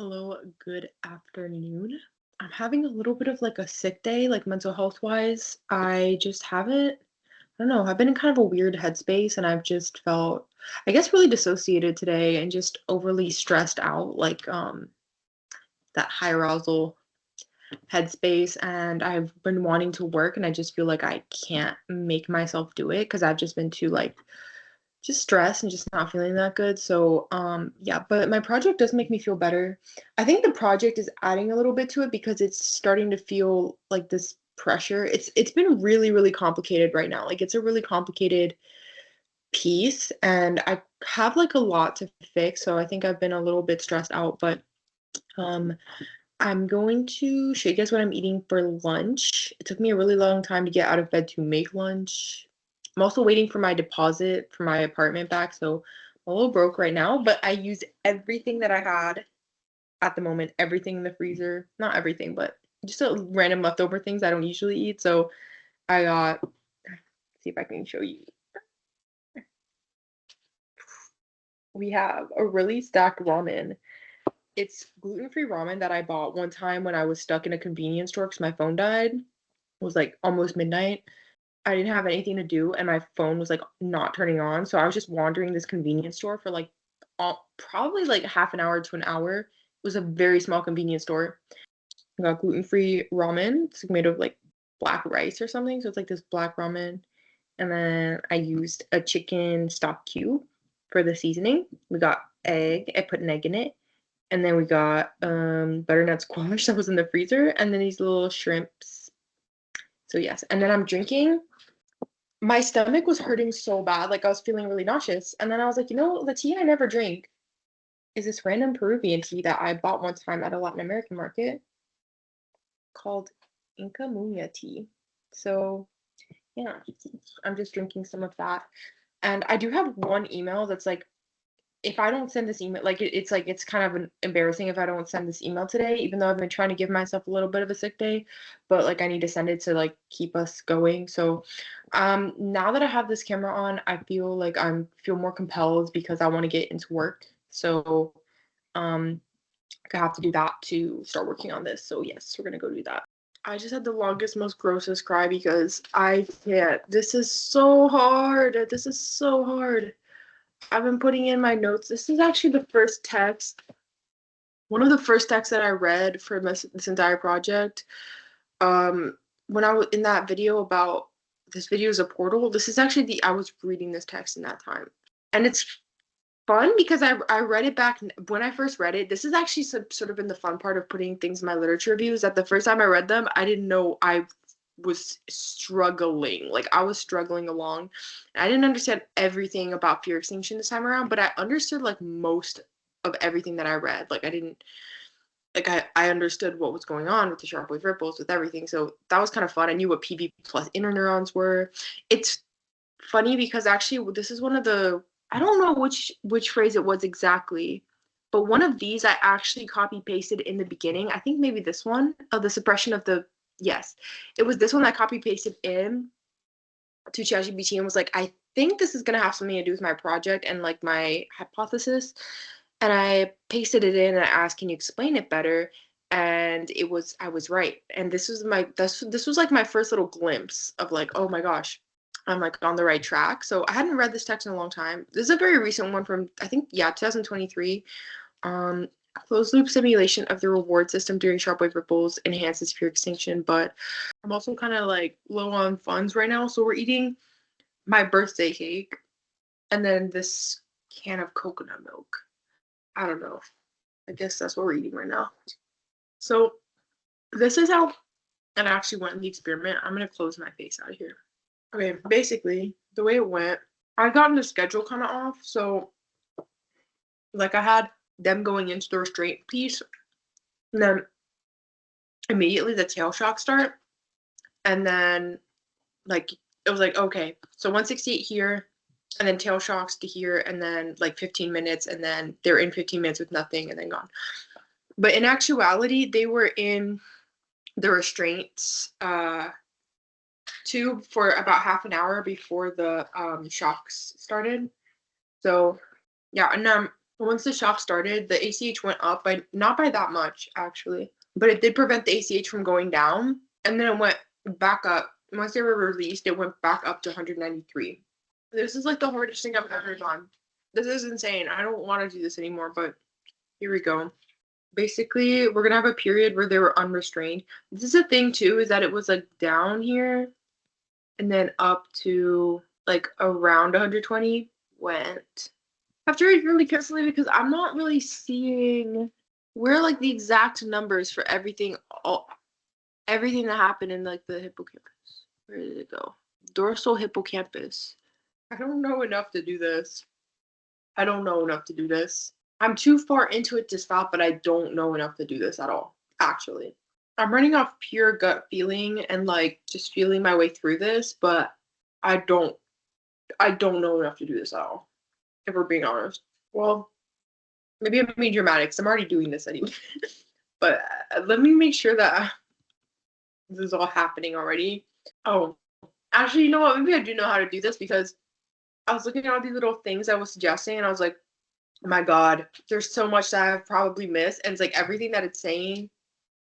Hello, good afternoon. I'm having a little bit of like a sick day, like mental health wise. I just haven't, I don't know, I've been in kind of a weird headspace and I've just felt, I guess, really dissociated today and just overly stressed out, like that high arousal headspace. And I've been wanting to work and I just feel like I can't make myself do it because I've just been too like just stressed and just not feeling that good. So, yeah, but my project does make me feel better. I think the project is adding a little bit to it because it's starting to feel like this pressure. It's been really, really complicated right now. Like it's a really complicated piece and I have like a lot to fix. So I think I've been a little bit stressed out, but um I'm going to show you guys what I'm eating for lunch. It took me a really long time to get out of bed to make lunch. I'm also waiting for my deposit for my apartment back, so I'm a little broke right now, but I used everything that I had at the moment, everything in the freezer. Not everything, but just a random leftover things I don't usually eat. So I got, see if I can show you. We have a really stacked ramen. It's gluten-free ramen that I bought one time when I was stuck in a convenience store because my phone died. It was like almost midnight. I didn't have anything to do and my phone was like not turning on. So I was just wandering this convenience store for like probably like half an hour to an hour. It was a very small convenience store. I got gluten-free ramen. It's made of like black rice or something. So it's like this black ramen. And then I used a chicken stock cube for the seasoning. We got egg. I put an egg in it. And then we got butternut squash that was in the freezer. And then these little shrimps. So yes. And then I'm drinking my stomach was hurting so bad, like I was feeling really nauseous. And then I was like, the tea I never drink is this random Peruvian tea that I bought one time at a Latin American market called Inca Muña tea. So yeah, I'm just drinking some of that. And I do have one email that's like, if I don't send this email, like it's like it's kind of embarrassing if I don't send this email today, even though I've been trying to give myself a little bit of a sick day, but like I need to send it to like keep us going. So now that I have this camera on, I feel like feel more compelled because I want to get into work. So um I have to do that to start working on this. So yes, we're gonna go do that. I just had the longest, most grossest cry because I can't. This is so hard. This is so hard. I've been putting in my notes. This is actually the first text, one of the first texts that I read for this entire project. When I was in that video about this video is a portal, this is actually I was reading this text in that time. And it's fun because I read it back when I first read it. This is actually sort of been the fun part of putting things in my literature reviews. That the first time I read them, I didn't know I was struggling. Like I was struggling along. I didn't understand everything about fear extinction this time around, but I understood like most of everything that I read. Like I didn't like I understood what was going on with the sharp wave ripples, with everything. So that was kind of fun. I knew what PV plus interneurons were. It's funny because actually this is one of the I don't know which phrase it was exactly, but one of these I actually copy pasted in the beginning. I think maybe this one of the suppression of the yes. It was this one that I copy pasted in to ChatGPT and was like, I think this is gonna have something to do with my project and like my hypothesis. And I pasted it in and I asked, can you explain it better? And I was right. And this was like my first little glimpse of like, oh my gosh, I'm like on the right track. So I hadn't read this text in a long time. This is a very recent one from I think, yeah, 2023. Um, Closed loop simulation of the reward system during sharp wave ripples enhances fear extinction, but I'm also kind of like low on funds right now, so we're eating my birthday cake and then this can of coconut milk. I don't know. I guess that's what we're eating right now. So this is how it actually went in the experiment. I'm gonna close my face out of here. Okay, basically the way it went, I gotten the schedule kind of off. So like I had them going into the restraint piece, and then immediately the tail shock start, and then like it was like okay, so 168 here, and then tail shocks to here, and then like 15 minutes, and then they're in 15 minutes with nothing, and then gone. But in actuality, they were in the restraints tube for about half an hour before the shocks started. So yeah, and Once the shop started, the ACH went up by not by that much actually, but it did prevent the ACH from going down, and then it went back up. Once they were released, it went back up to 193. This is like the hardest thing I've ever done. This is insane. I don't want to do this anymore, but here we go. Basically, we're gonna have a period where they were unrestrained. This is the thing too, is that it was like down here and then up to like around 120 went. I have to read really carefully because I'm not really seeing where like the exact numbers for everything that happened in like the hippocampus. Where did it go? Dorsal hippocampus. I don't know enough to do this. I don't know enough to do this. I'm too far into it to stop, but I don't know enough to do this at all, actually. I'm running off pure gut feeling and like just feeling my way through this, but I don't know enough to do this at all, if we're being honest. Well, maybe I'm being dramatic because I'm already doing this anyway. But let me make sure that this is all happening already. Oh, actually, you know what? Maybe I do know how to do this because I was looking at all these little things I was suggesting, and I was like, oh my God, there's so much that I've probably missed. And it's like everything that it's saying,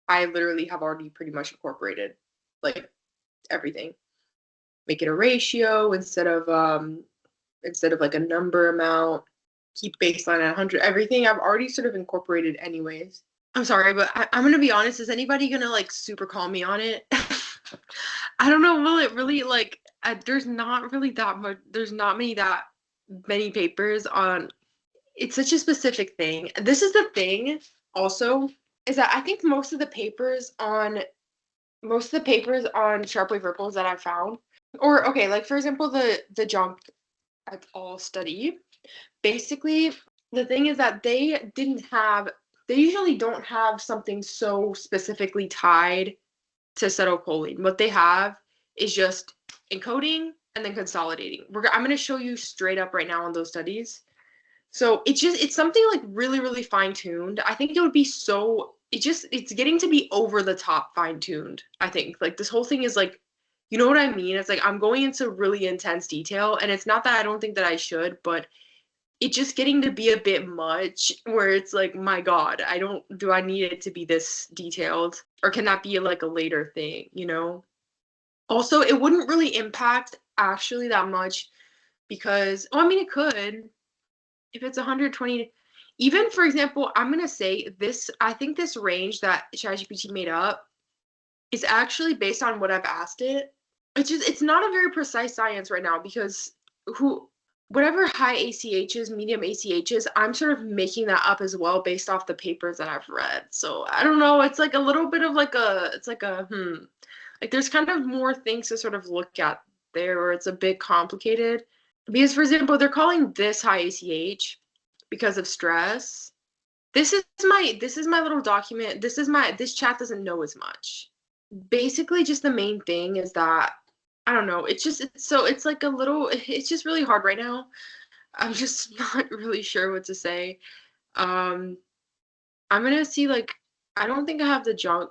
I literally have already pretty much incorporated. Like everything. Make it a ratio instead of like a number amount. Keep baseline at 100. Everything I've already sort of incorporated anyways. I'm sorry, but I'm gonna be honest. Is anybody gonna like super call me on it? I don't know. Will it really like? There's not really that much. There's not many papers on. It's such a specific thing. This is the thing. Also, is that I think most of the papers on sharp wave ripples that I found, or okay, like for example, the jump et al. Study. Basically, the thing is that they usually don't have something so specifically tied to acetylcholine. What they have is just encoding and then consolidating. I'm going to show you straight up right now on those studies. So it's something like really, really fine tuned. I think it would be it's getting to be over the top fine tuned. I think like this whole thing is like, you know what I mean? It's like I'm going into really intense detail, and it's not that I don't think that I should, but it's just getting to be a bit much where it's like, my God, do I need it to be this detailed, or can that be like a later thing, you know? Also, it wouldn't really impact actually that much because, oh, I mean, it could if it's 120. Even for example, I'm gonna say this. I think this range that ChatGPT made up is actually based on what I've asked it. It's not a very precise science right now because whatever high ACHs, medium ACHs, I'm sort of making that up as well based off the papers that I've read. So I don't know. It's like a little bit of like like there's kind of more things to sort of look at there, where it's a bit complicated. Because for example, they're calling this high ACH because of stress. This is my little document. This chat doesn't know as much. Basically, just the main thing is that I don't know. It's like a little. It's just really hard right now. I'm just not really sure what to say. I'm gonna see like I don't think I have the junk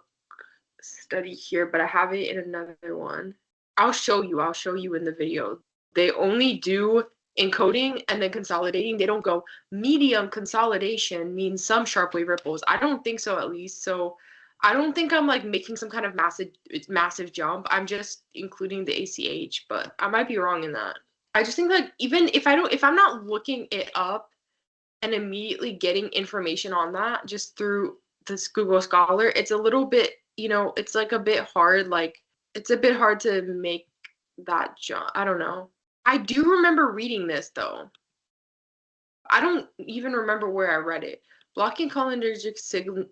study here, but I have it in another one. I'll show you in the video. They only do encoding and then consolidating. They don't go medium consolidation means some sharp wave ripples. I don't think so, at least. So I don't think I'm like making some kind of massive jump. I'm just including the ACH, but I might be wrong in that. I just think like even if I'm not looking it up and immediately getting information on that just through this Google Scholar, it's a little bit, it's like a bit hard. Like it's a bit hard to make that jump. I don't know. I do remember reading this though. I don't even remember where I read it. Blocking cholinergic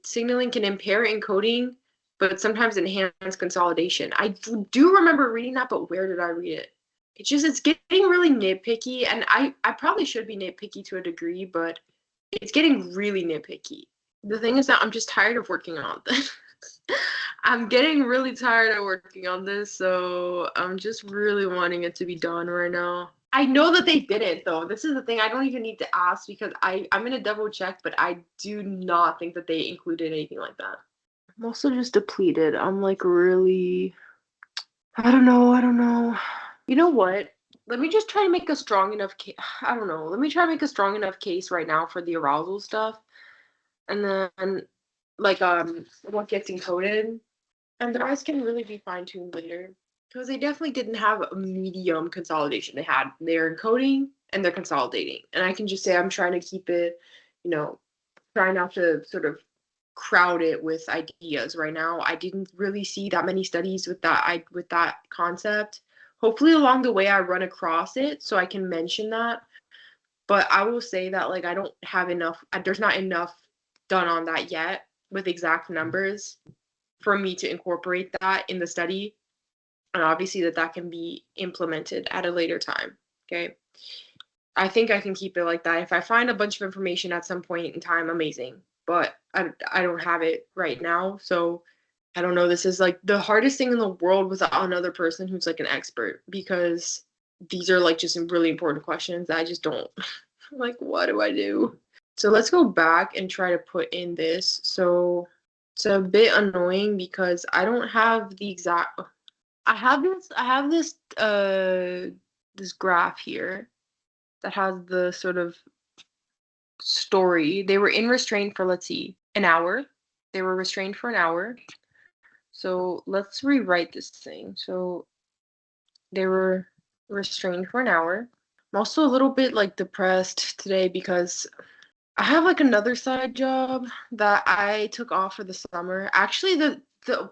signaling can impair encoding, but sometimes enhance consolidation. I do remember reading that, but where did I read it? It's getting really nitpicky, and I probably should be nitpicky to a degree, but it's getting really nitpicky. The thing is that I'm just tired of working on this. I'm getting really tired of working on this, so I'm just really wanting it to be done right now. I know that they didn't, though. This is the thing. I don't even need to ask because I'm going to double check, but I do not think that they included anything like that. I'm also just depleted. I'm like really, I don't know. You know what? let me just try to make a strong enough case. I don't know. Let me try to make a strong enough case right now for the arousal stuff, and then like what gets encoded, and the rest can really be fine tuned later because they definitely didn't have a medium consolidation. They had their encoding and they're consolidating, and I can just say I'm trying to keep it, you know, try not to sort of crowd it with ideas right now. I didn't really see that many studies with that concept. Hopefully along the way I run across it so I can mention that. But I will say that like I don't have enough there's not enough done on that yet with exact numbers for me to incorporate that in the study. And obviously that can be implemented at a later time. Okay. I think I can keep it like that. If I find a bunch of information at some point in time, amazing. But I don't have it right now. So I don't know. This is like the hardest thing in the world without another person who's like an expert because these are like just some really important questions that I just don't like, what do I do? So let's go back and try to put in this. So it's a bit annoying because I don't have the exact I have this graph here that has the sort of story. They were in restraint for, let's see, an hour. They were restrained for an hour. So let's rewrite this thing. So they were restrained for an hour. I'm also a little bit like depressed today because I have like another side job that I took off for the summer. Actually, the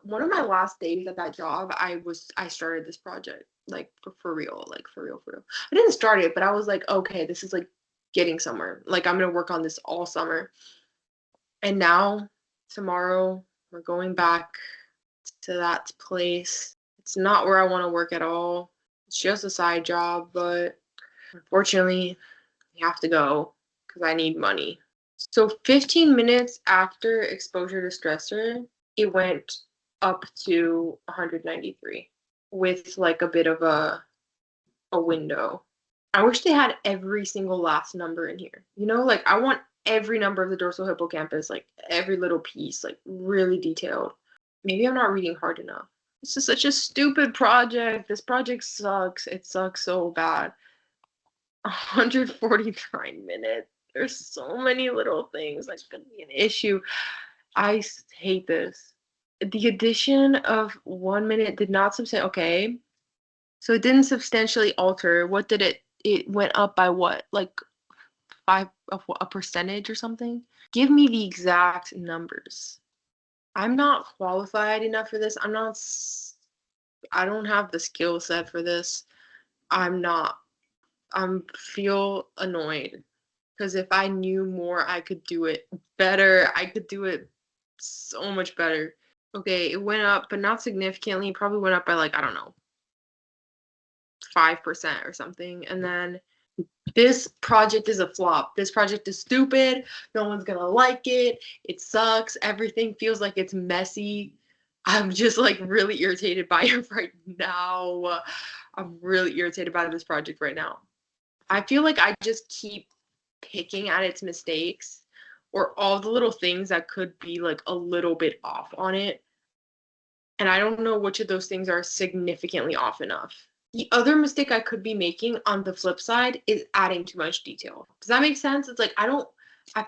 one of my last days at that job, I started this project like for real, like for real, for real. I didn't start it, but I was like, okay, this is like getting somewhere. Like I'm gonna work on this all summer. And now tomorrow we're going back to that place. It's not where I want to work at all. It's just a side job, but unfortunately, we have to go because I need money. So 15 minutes after exposure to stressor, it went up to 193 with like a bit of a window. I wish they had every single last number in here. You know, like I want every number of the dorsal hippocampus, like every little piece, like really detailed. Maybe I'm not reading hard enough. This is such a stupid project. This project sucks. It sucks so bad. 149 minutes. There's so many little things that could be an issue. I hate this. The addition of 1 minute did not substantially. Okay, so it didn't substantially alter. What did it? It went up by what? Like a percentage or something? Give me the exact numbers. I'm not qualified enough for this. I don't have the skill set for this. I'm not. I'm feel annoyed because if I knew more, I could do it better. I could do it so much better. Okay, it went up, but not significantly. It probably went up by like, I don't know, 5% or something. And then this project is a flop. This project is stupid. No one's gonna like it. It sucks. Everything feels like it's messy. I'm just like really irritated by it right now. I'm really irritated by this project right now. I feel like I just keep picking at its mistakes or all the little things that could be like a little bit off on it. And I don't know which of those things are significantly off enough. The other mistake I could be making on the flip side is adding too much detail. Does that make sense? It's like I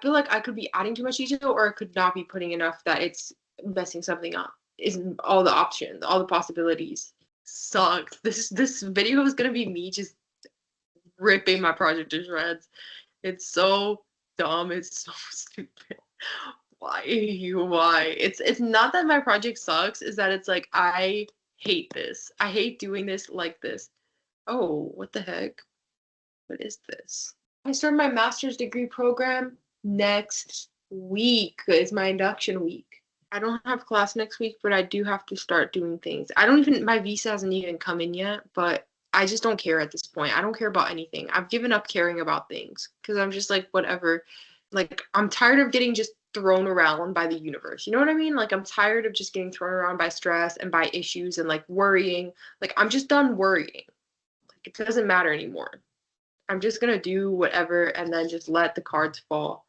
feel like I could be adding too much detail or I could not be putting enough that it's messing something up. Is all the options, all the possibilities. Sucks. This video is gonna be me just ripping my project to shreds. It's so dumb. It's so stupid. Why? Why? It's not that my project sucks, is that it's like I hate this. I hate doing this like this. Oh, what the heck? What is this? I start my master's degree program next week. It's my induction week. I don't have class next week, but I do have to start doing things. I don't even, my visa hasn't even come in yet, but I just don't care at this point. I don't care about anything. I've given up caring about things because I'm just like, whatever. Like, I'm tired of getting just thrown around by the universe. You know what I mean? Like, I'm tired of just getting thrown around by stress and by issues and like worrying. Like, I'm just done worrying. Like, it doesn't matter anymore. I'm just gonna do whatever and then just let the cards fall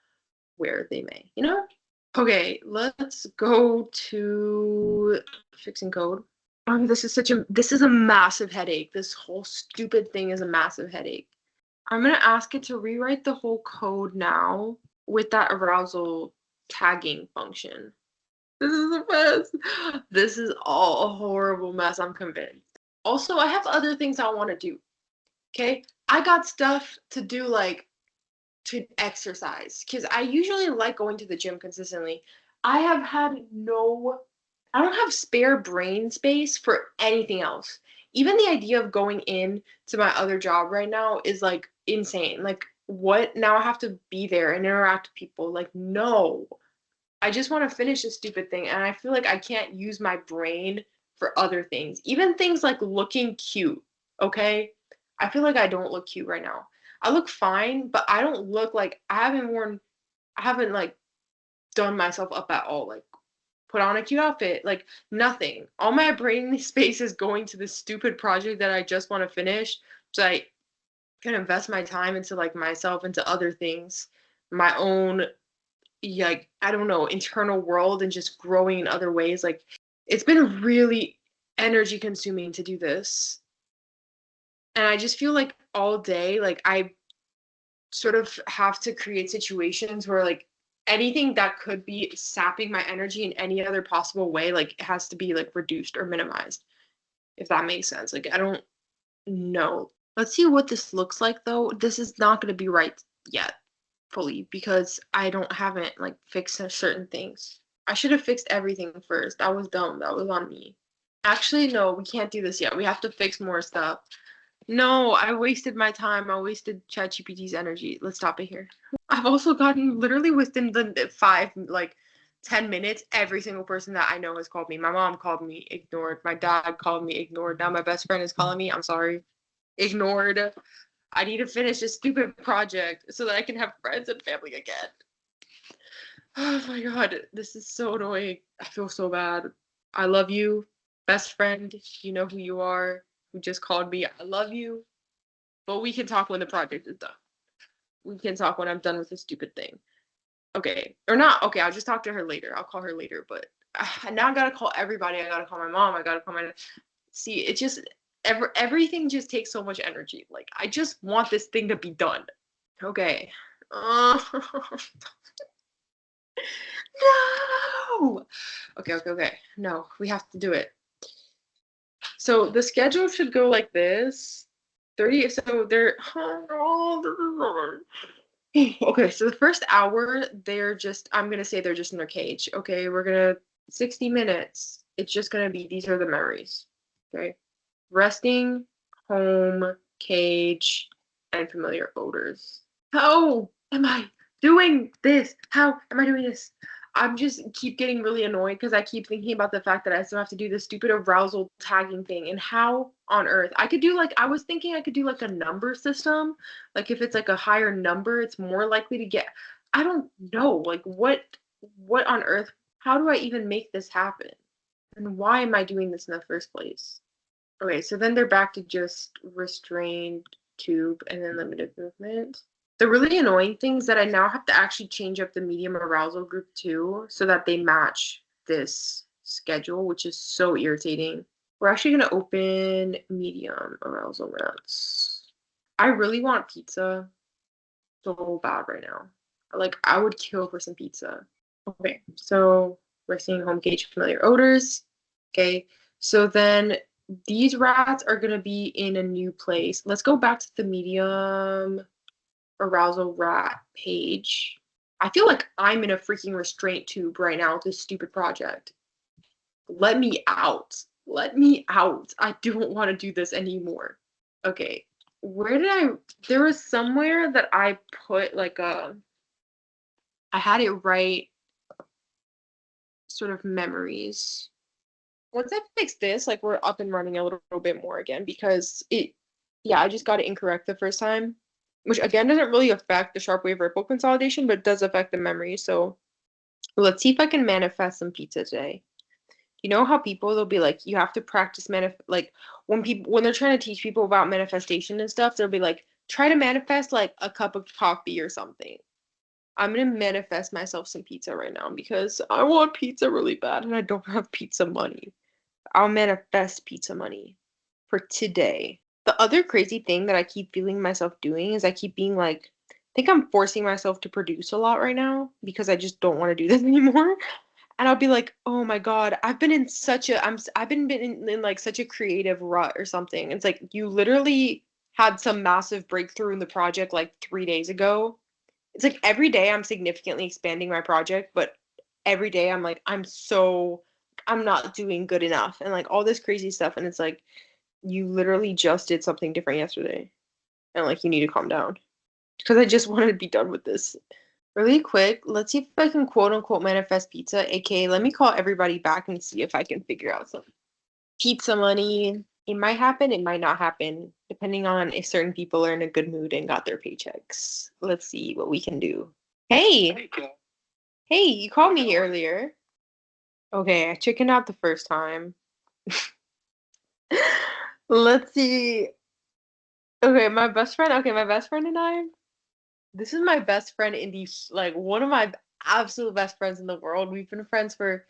where they may, you know? Okay, let's go to fixing code. This is a massive headache. This whole stupid thing is a massive headache. I'm gonna ask it to rewrite the whole code now with that arousal tagging function. This is a mess. This is all a horrible mess, I'm convinced. Also, I have other things I want to do. Okay? I got stuff to do, like to exercise, because I usually like going to the gym consistently. I have had no, I don't have spare brain space for anything else. Even the idea of going in to my other job right now is like insane. Like, what? Now I have to be there and interact with people. Like, no. I just want to finish this stupid thing, and I feel like I can't use my brain for other things. Even things like looking cute, okay? I feel like I don't look cute right now. I look fine, but I don't look like I haven't like done myself up at all. Like put on a cute outfit, like nothing. All my brain space is going to this stupid project that I just want to finish so I can invest my time into like myself, into other things, my own, like, I don't know, internal world, and just growing in other ways. Like it's been really energy consuming to do this. And I just feel like all day, like I sort of have to create situations where like anything that could be sapping my energy in any other possible way, like it has to be like reduced or minimized, if that makes sense. Like I don't know. Let's see what this looks like though. This is not going to be right yet fully because I don't haven't like fixed certain things. I should have fixed everything first. That was dumb. That was on me. Actually, no, we can't do this yet. We have to fix more stuff. No, I wasted my time. I wasted ChatGPT's energy. Let's stop it here. I've also gotten literally within the 10 minutes, every single person that I know has called me. My mom called me, ignored. My dad called me, ignored. Now my best friend is calling me. I'm sorry, ignored. I need to finish this stupid project so that I can have friends and family again. Oh my god, this is so annoying. I feel so bad. I love you, best friend. You know who you are. Who just called me. I love you. But we can talk when the project is done. We can talk when I'm done with this stupid thing. Okay. Or not. Okay, I'll just talk to her later. I'll call her later. But now I gotta call everybody. I gotta call my mom. I gotta call my. See, it just. Everything just takes so much energy. Like, I just want this thing to be done. Okay. No! Okay. No, we have to do it. So the schedule should go like this. 30, so they're, okay, so the first hour, I'm gonna say they're just in their cage. Okay, 60 minutes. It's just gonna be, these are the memories. Okay. Resting, home, cage, and familiar odors. How am I doing this? How am I doing this? I'm just keep getting really annoyed because I keep thinking about the fact that I still have to do this stupid arousal tagging thing. And how on earth I could do, like, I was thinking I could do like a number system. Like if it's like a higher number, it's more likely to get, I don't know, like what on earth, how do I even make this happen? And why am I doing this in the first place? Okay, so then they're back to just restrained tube and then limited movement. The really annoying thing is that I now have to actually change up the medium arousal group too, so that they match this schedule, which is so irritating. We're actually going to open medium arousal routes. I really want pizza so bad right now. Like, I would kill for some pizza. Okay, so we're seeing home cage familiar odors. Okay, so then these rats are going to be in a new place. Let's go back to the medium arousal rat page. I feel like I'm in a freaking restraint tube right now with this stupid project. Let me out. Let me out. I don't want to do this anymore. Okay. There was somewhere that I put like I had it right, sort of memories. Once I fix this, like we're up and running a little bit more again because yeah, I just got it incorrect the first time, which again doesn't really affect the sharp wave ripple consolidation, but does affect the memory. So let's see if I can manifest some pizza today. You know how people, they'll be like, you have to practice like when they're trying to teach people about manifestation and stuff, they'll be like, try to manifest like a cup of coffee or something. I'm gonna manifest myself some pizza right now because I want pizza really bad and I don't have pizza money. I'll manifest pizza money for today. The other crazy thing that I keep feeling myself doing is I keep being like, I think I'm forcing myself to produce a lot right now because I just don't want to do this anymore. And I'll be like, oh my God, I've been in such a I've been in like such a creative rut or something. It's like you literally had some massive breakthrough in the project like 3 days ago. It's like every day I'm significantly expanding my project, but every day I'm like, I'm not doing good enough and like all this crazy stuff. And it's like, you literally just did something different yesterday. And like, you need to calm down. Because I just wanted to be done with this. Really quick, let's see if I can quote unquote manifest pizza, aka let me call everybody back and see if I can figure out some pizza money. It might happen, it might not happen, depending on if certain people are in a good mood and got their paychecks. Let's see what we can do. Hey, hey, you called me earlier. Okay, I chickened out the first time. Let's see. Okay, my best friend and I, this is my best friend in the like one of my absolute best friends in the world. We've been friends for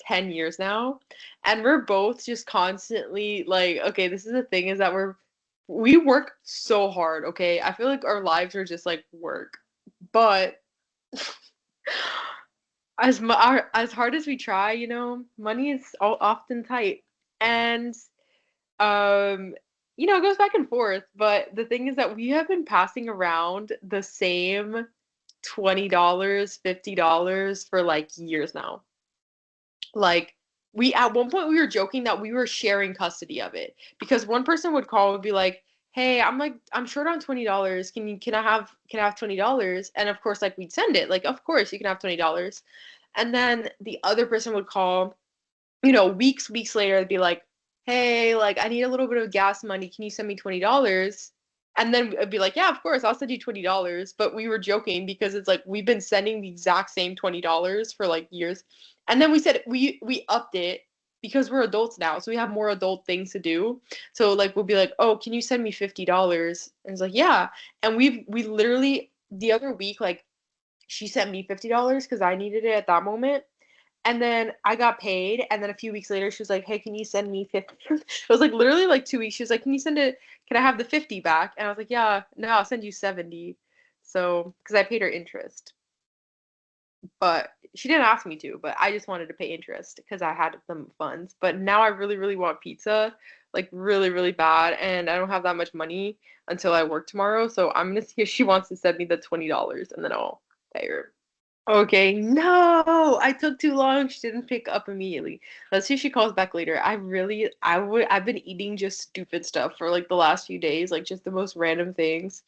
10 years now, and we're both just constantly like, okay, this is the thing is that we work so hard, okay? I feel like our lives are just like work. But as hard as we try, money is often tight. And um, it goes back and forth, but the thing is that we have been passing around the same $20, $50 for like years now. Like we at one point we were joking that we were sharing custody of it because one person would call and be like, "Hey, I'm short on $20. Can I have $20?" And of course like we'd send it. Like, "Of course you can have $20." And then the other person would call, weeks later, it'd be like, hey, like I need a little bit of gas money. Can you send me $20? And then it'd be like, yeah, of course, I'll send you $20. But we were joking because it's like we've been sending the exact same $20 for like years. And then we said we upped it because we're adults now, so we have more adult things to do. So like we'll be like, oh, can you send me $50? And it's like, yeah. And we literally the other week, like she sent me $50 because I needed it at that moment. And then I got paid, and then a few weeks later, she was like, "Hey, can you send me 50?" It was like literally like 2 weeks. She was like, "Can you send it? Can I have the 50 back?" And I was like, "Yeah, no, I'll send you 70." So, because I paid her interest, but she didn't ask me to, but I just wanted to pay interest because I had some funds. But now I really, really want pizza, like really, really bad, and I don't have that much money until I work tomorrow. So I'm gonna see if she wants to send me the $20, and then I'll pay her. Okay, no, I took too long. She didn't pick up immediately. Let's see if she calls back later. I've been eating just stupid stuff for like the last few days, like just the most random things.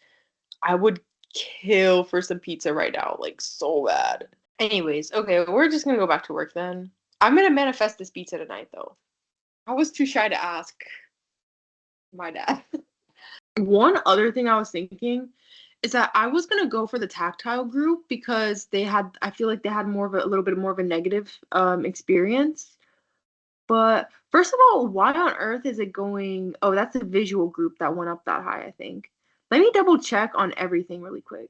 I would kill for some pizza right now, like so bad. Anyways, okay, we're just gonna go back to work then. I'm gonna manifest this pizza tonight though. I was too shy to ask my dad. One other thing I was thinking is that I was gonna go for the tactile group because I feel like they had a little bit more of a negative experience. But first of all, why on earth is it going? Oh, that's a visual group that went up that high, I think. Let me double check on everything really quick.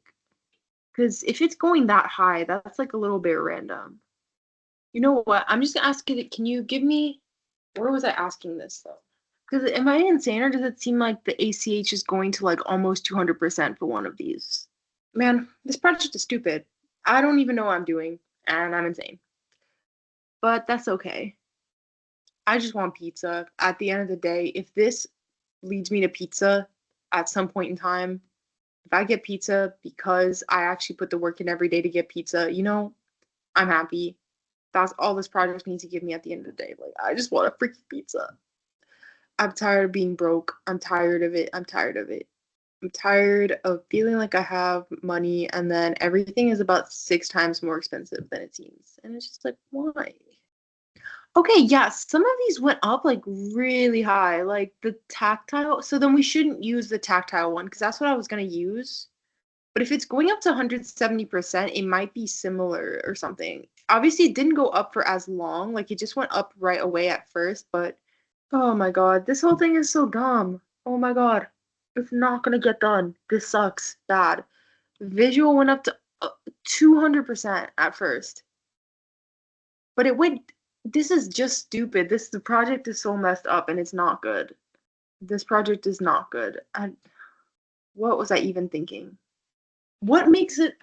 Because if it's going that high, that's like a little bit random. You know what? I'm just gonna ask it. Can you give me, where was I asking this though? Because am I insane or does it seem like the ACH is going to like almost 200% for one of these? Man, this project is stupid. I don't even know what I'm doing, and I'm insane. But that's okay. I just want pizza. At the end of the day, if this leads me to pizza at some point in time, if I get pizza because I actually put the work in every day to get pizza, I'm happy. That's all this project needs to give me at the end of the day. Like, I just want a freaking pizza. I'm tired of being broke. I'm tired of it. I'm tired of it. I'm tired of feeling like I have money and then everything is about 6 times more expensive than it seems. And it's just like, why? Okay, yeah, some of these went up like really high, like the tactile. So then we shouldn't use the tactile one because that's what I was going to use. But if it's going up to 170%, it might be similar or something. Obviously, it didn't go up for as long. Like it just went up right away at first, but oh my God, this whole thing is so dumb. Oh my God, it's not gonna get done. This sucks bad. Visual went up to 200% at first, but it went. This is just stupid. The project is so messed up and it's not good. This project is not good. And what was I even thinking? What makes it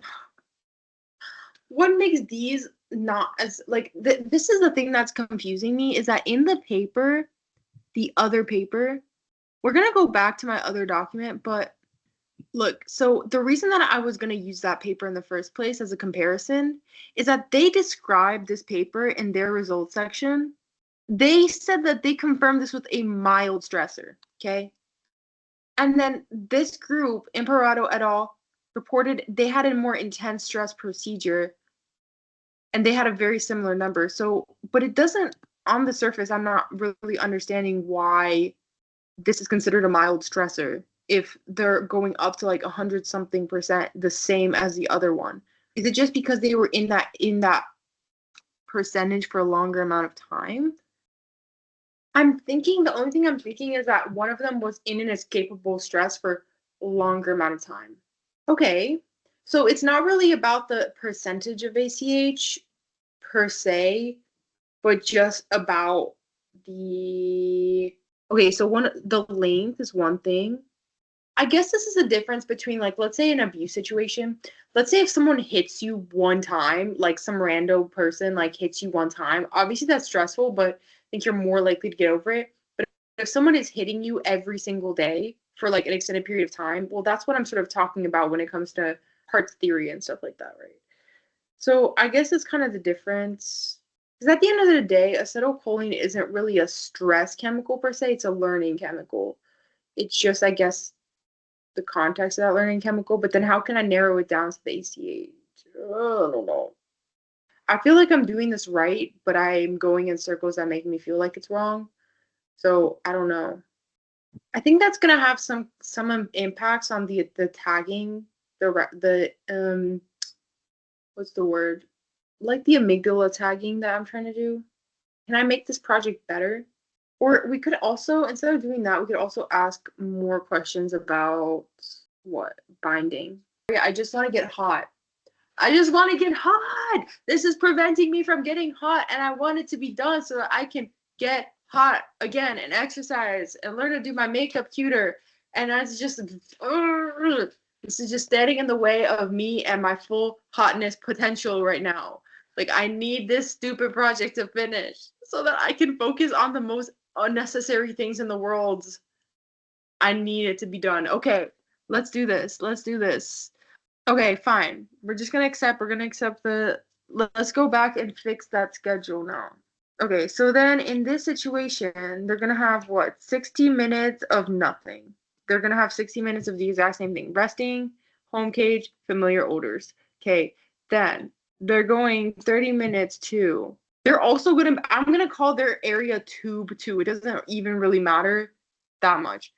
what makes these not as like this is the thing that's confusing me is that in the paper, the other paper, we're gonna go back to my other document, but look, so the reason that I was gonna use that paper in the first place as a comparison is that they described this paper in their results section. They said that they confirmed this with a mild stressor, okay? And then this group, Imparato et al., reported they had a more intense stress procedure and they had a very similar number. So, but it doesn't, on the surface, I'm not really understanding why this is considered a mild stressor if they're going up to like 100 something% the same as the other one. Is it just because they were in that percentage for a longer amount of time? The only thing I'm thinking is that one of them was in an escapable stress for a longer amount of time. Okay. So it's not really about the percentage of ACH per se, but just about the okay, so the length is one thing. I guess this is the difference between like let's say an abuse situation. Let's say if someone hits you one time, like some rando person like hits you one time, obviously that's stressful, but I think you're more likely to get over it. But if someone is hitting you every single day for like an extended period of time, well, that's what I'm sort of talking about when it comes to Hart's theory and stuff like that, right? So I guess it's kind of the difference. Because at the end of the day, acetylcholine isn't really a stress chemical per se, it's a learning chemical. It's just, I guess, the context of that learning chemical, but then how can I narrow it down to the ACH? I don't know. I feel like I'm doing this right, but I'm going in circles that make me feel like it's wrong. So I don't know. I think that's gonna have some impacts on the tagging, the what's the word? Like the amygdala tagging that I'm trying to do. Can I make this project better? Or we could also, instead of doing that, we could also ask more questions about what? Binding. Yeah, I just want to get hot. I just want to get hot. This is preventing me from getting hot, and I want it to be done so that I can get hot again and exercise and learn to do my makeup cuter. And that's just, this is just standing in the way of me and my full hotness potential right now. Like, I need this stupid project to finish so that I can focus on the most unnecessary things in the world. I need it to be done. Okay, let's do this. Let's do this. Okay, fine. We're gonna accept let's go back and fix that schedule now. Okay, so then in this situation, they're gonna have what? 60 minutes of nothing. They're gonna have 60 minutes of the exact same thing. Resting, home cage, familiar odors. Okay, then they're going 30 minutes to they're also I'm gonna call their area tube 2. It doesn't even really matter that much.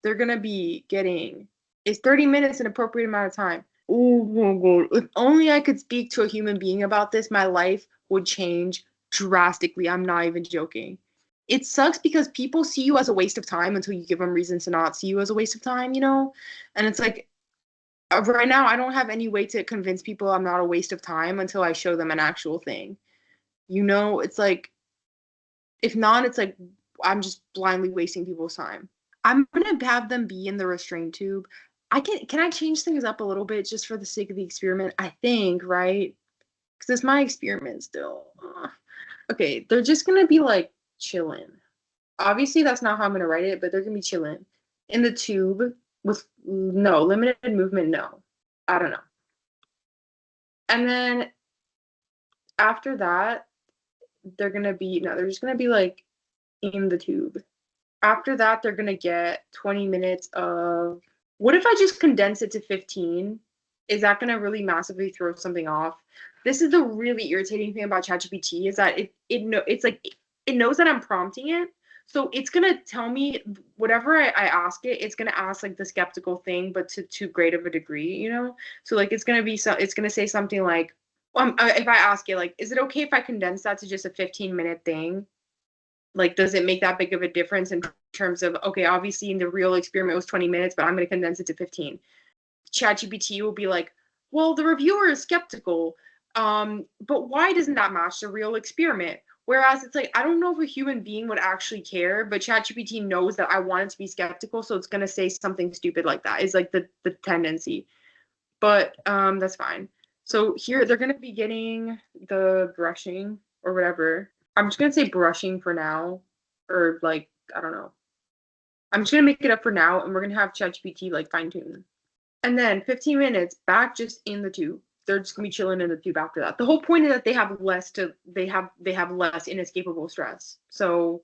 They're gonna be getting is 30 minutes an appropriate amount of time? Oh my god. If only I could speak to a human being about this, my life would change drastically. I'm not even joking. It sucks because people see you as a waste of time until you give them reasons to not see you as a waste of time, you know? And it's like, right now, I don't have any way to convince people I'm not a waste of time until I show them an actual thing. You know, it's like, if not, it's like I'm just blindly wasting people's time. I'm gonna have them be in the restraint tube. Can I change things up a little bit just for the sake of the experiment? I think, right? Because it's my experiment still. Okay, they're just gonna be like chilling. Obviously, that's not how I'm gonna write it, but they're gonna be chilling in the tube with no limited movement. No, I don't know. And then after that, they're gonna be no, they're just gonna be like in the tube. After that, they're gonna get 20 minutes of what if I just condense it to 15? Is that gonna really massively throw something off? This is the really irritating thing about ChatGPT is that it's like it knows that I'm prompting it. So it's gonna tell me whatever I ask it, it's gonna ask like the skeptical thing, but to too great of a degree, you know? So like it's gonna say something like, if I ask it like, is it okay if I condense that to just a 15-minute thing? Like, does it make that big of a difference in terms of, okay, obviously in the real experiment was 20 minutes, but I'm going to condense it to 15. ChatGPT will be like, well, the reviewer is skeptical, but why doesn't that match the real experiment? Whereas it's like, I don't know if a human being would actually care, but ChatGPT knows that I want it to be skeptical, so it's gonna say something stupid like that. Is like the tendency. But that's fine. So here they're gonna be getting the brushing or whatever. I'm just gonna say brushing for now, or like I don't know. I'm just gonna make it up for now, and we're gonna have ChatGPT like fine tune. And then 15 minutes back just in the tube. They're just gonna be chilling in the tube after that. The whole point is that they have less inescapable stress. So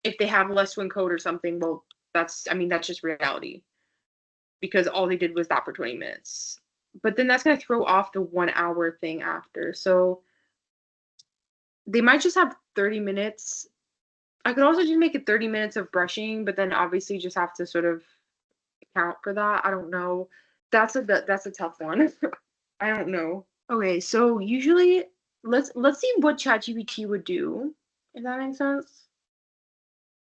if they have less to encode or something, well, that's just reality because all they did was that for 20 minutes. But then that's gonna throw off the 1 hour thing after. So they might just have 30 minutes. I could also just make it 30 minutes of brushing, but then obviously just have to sort of account for that. I don't know. That's a tough one. I don't know. Okay, so usually let's see what ChatGPT would do, if that makes sense.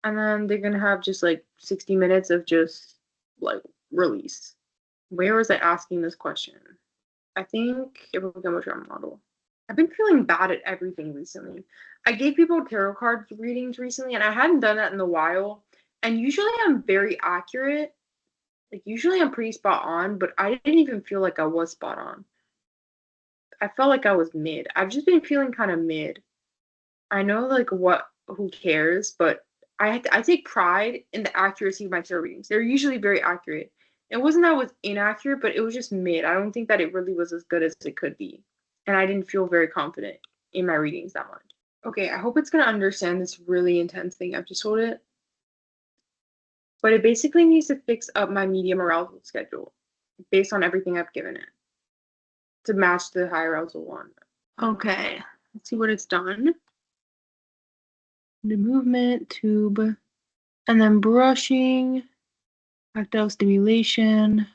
And then they're gonna have just like 60 minutes of just like release. Where was I asking this question? I think it will become a drum model. I've been feeling bad at everything recently. I gave people tarot card readings recently, and I hadn't done that in a while. And usually I'm very accurate. Like usually I'm pretty spot on, but I didn't even feel like I was spot on. I felt like I was mid. I've just been feeling kind of mid. I know like who cares, but I take pride in the accuracy of my tarot readings. They're usually very accurate. It wasn't that it was inaccurate, but it was just mid. I don't think that it really was as good as it could be. And I didn't feel very confident in my readings that much. Okay, I hope it's gonna understand this really intense thing I've just told it. But it basically needs to fix up my medium arousal schedule based on everything I've given it to match the high arousal one. Okay, let's see what it's done. The movement, tube, and then brushing, tactile stimulation.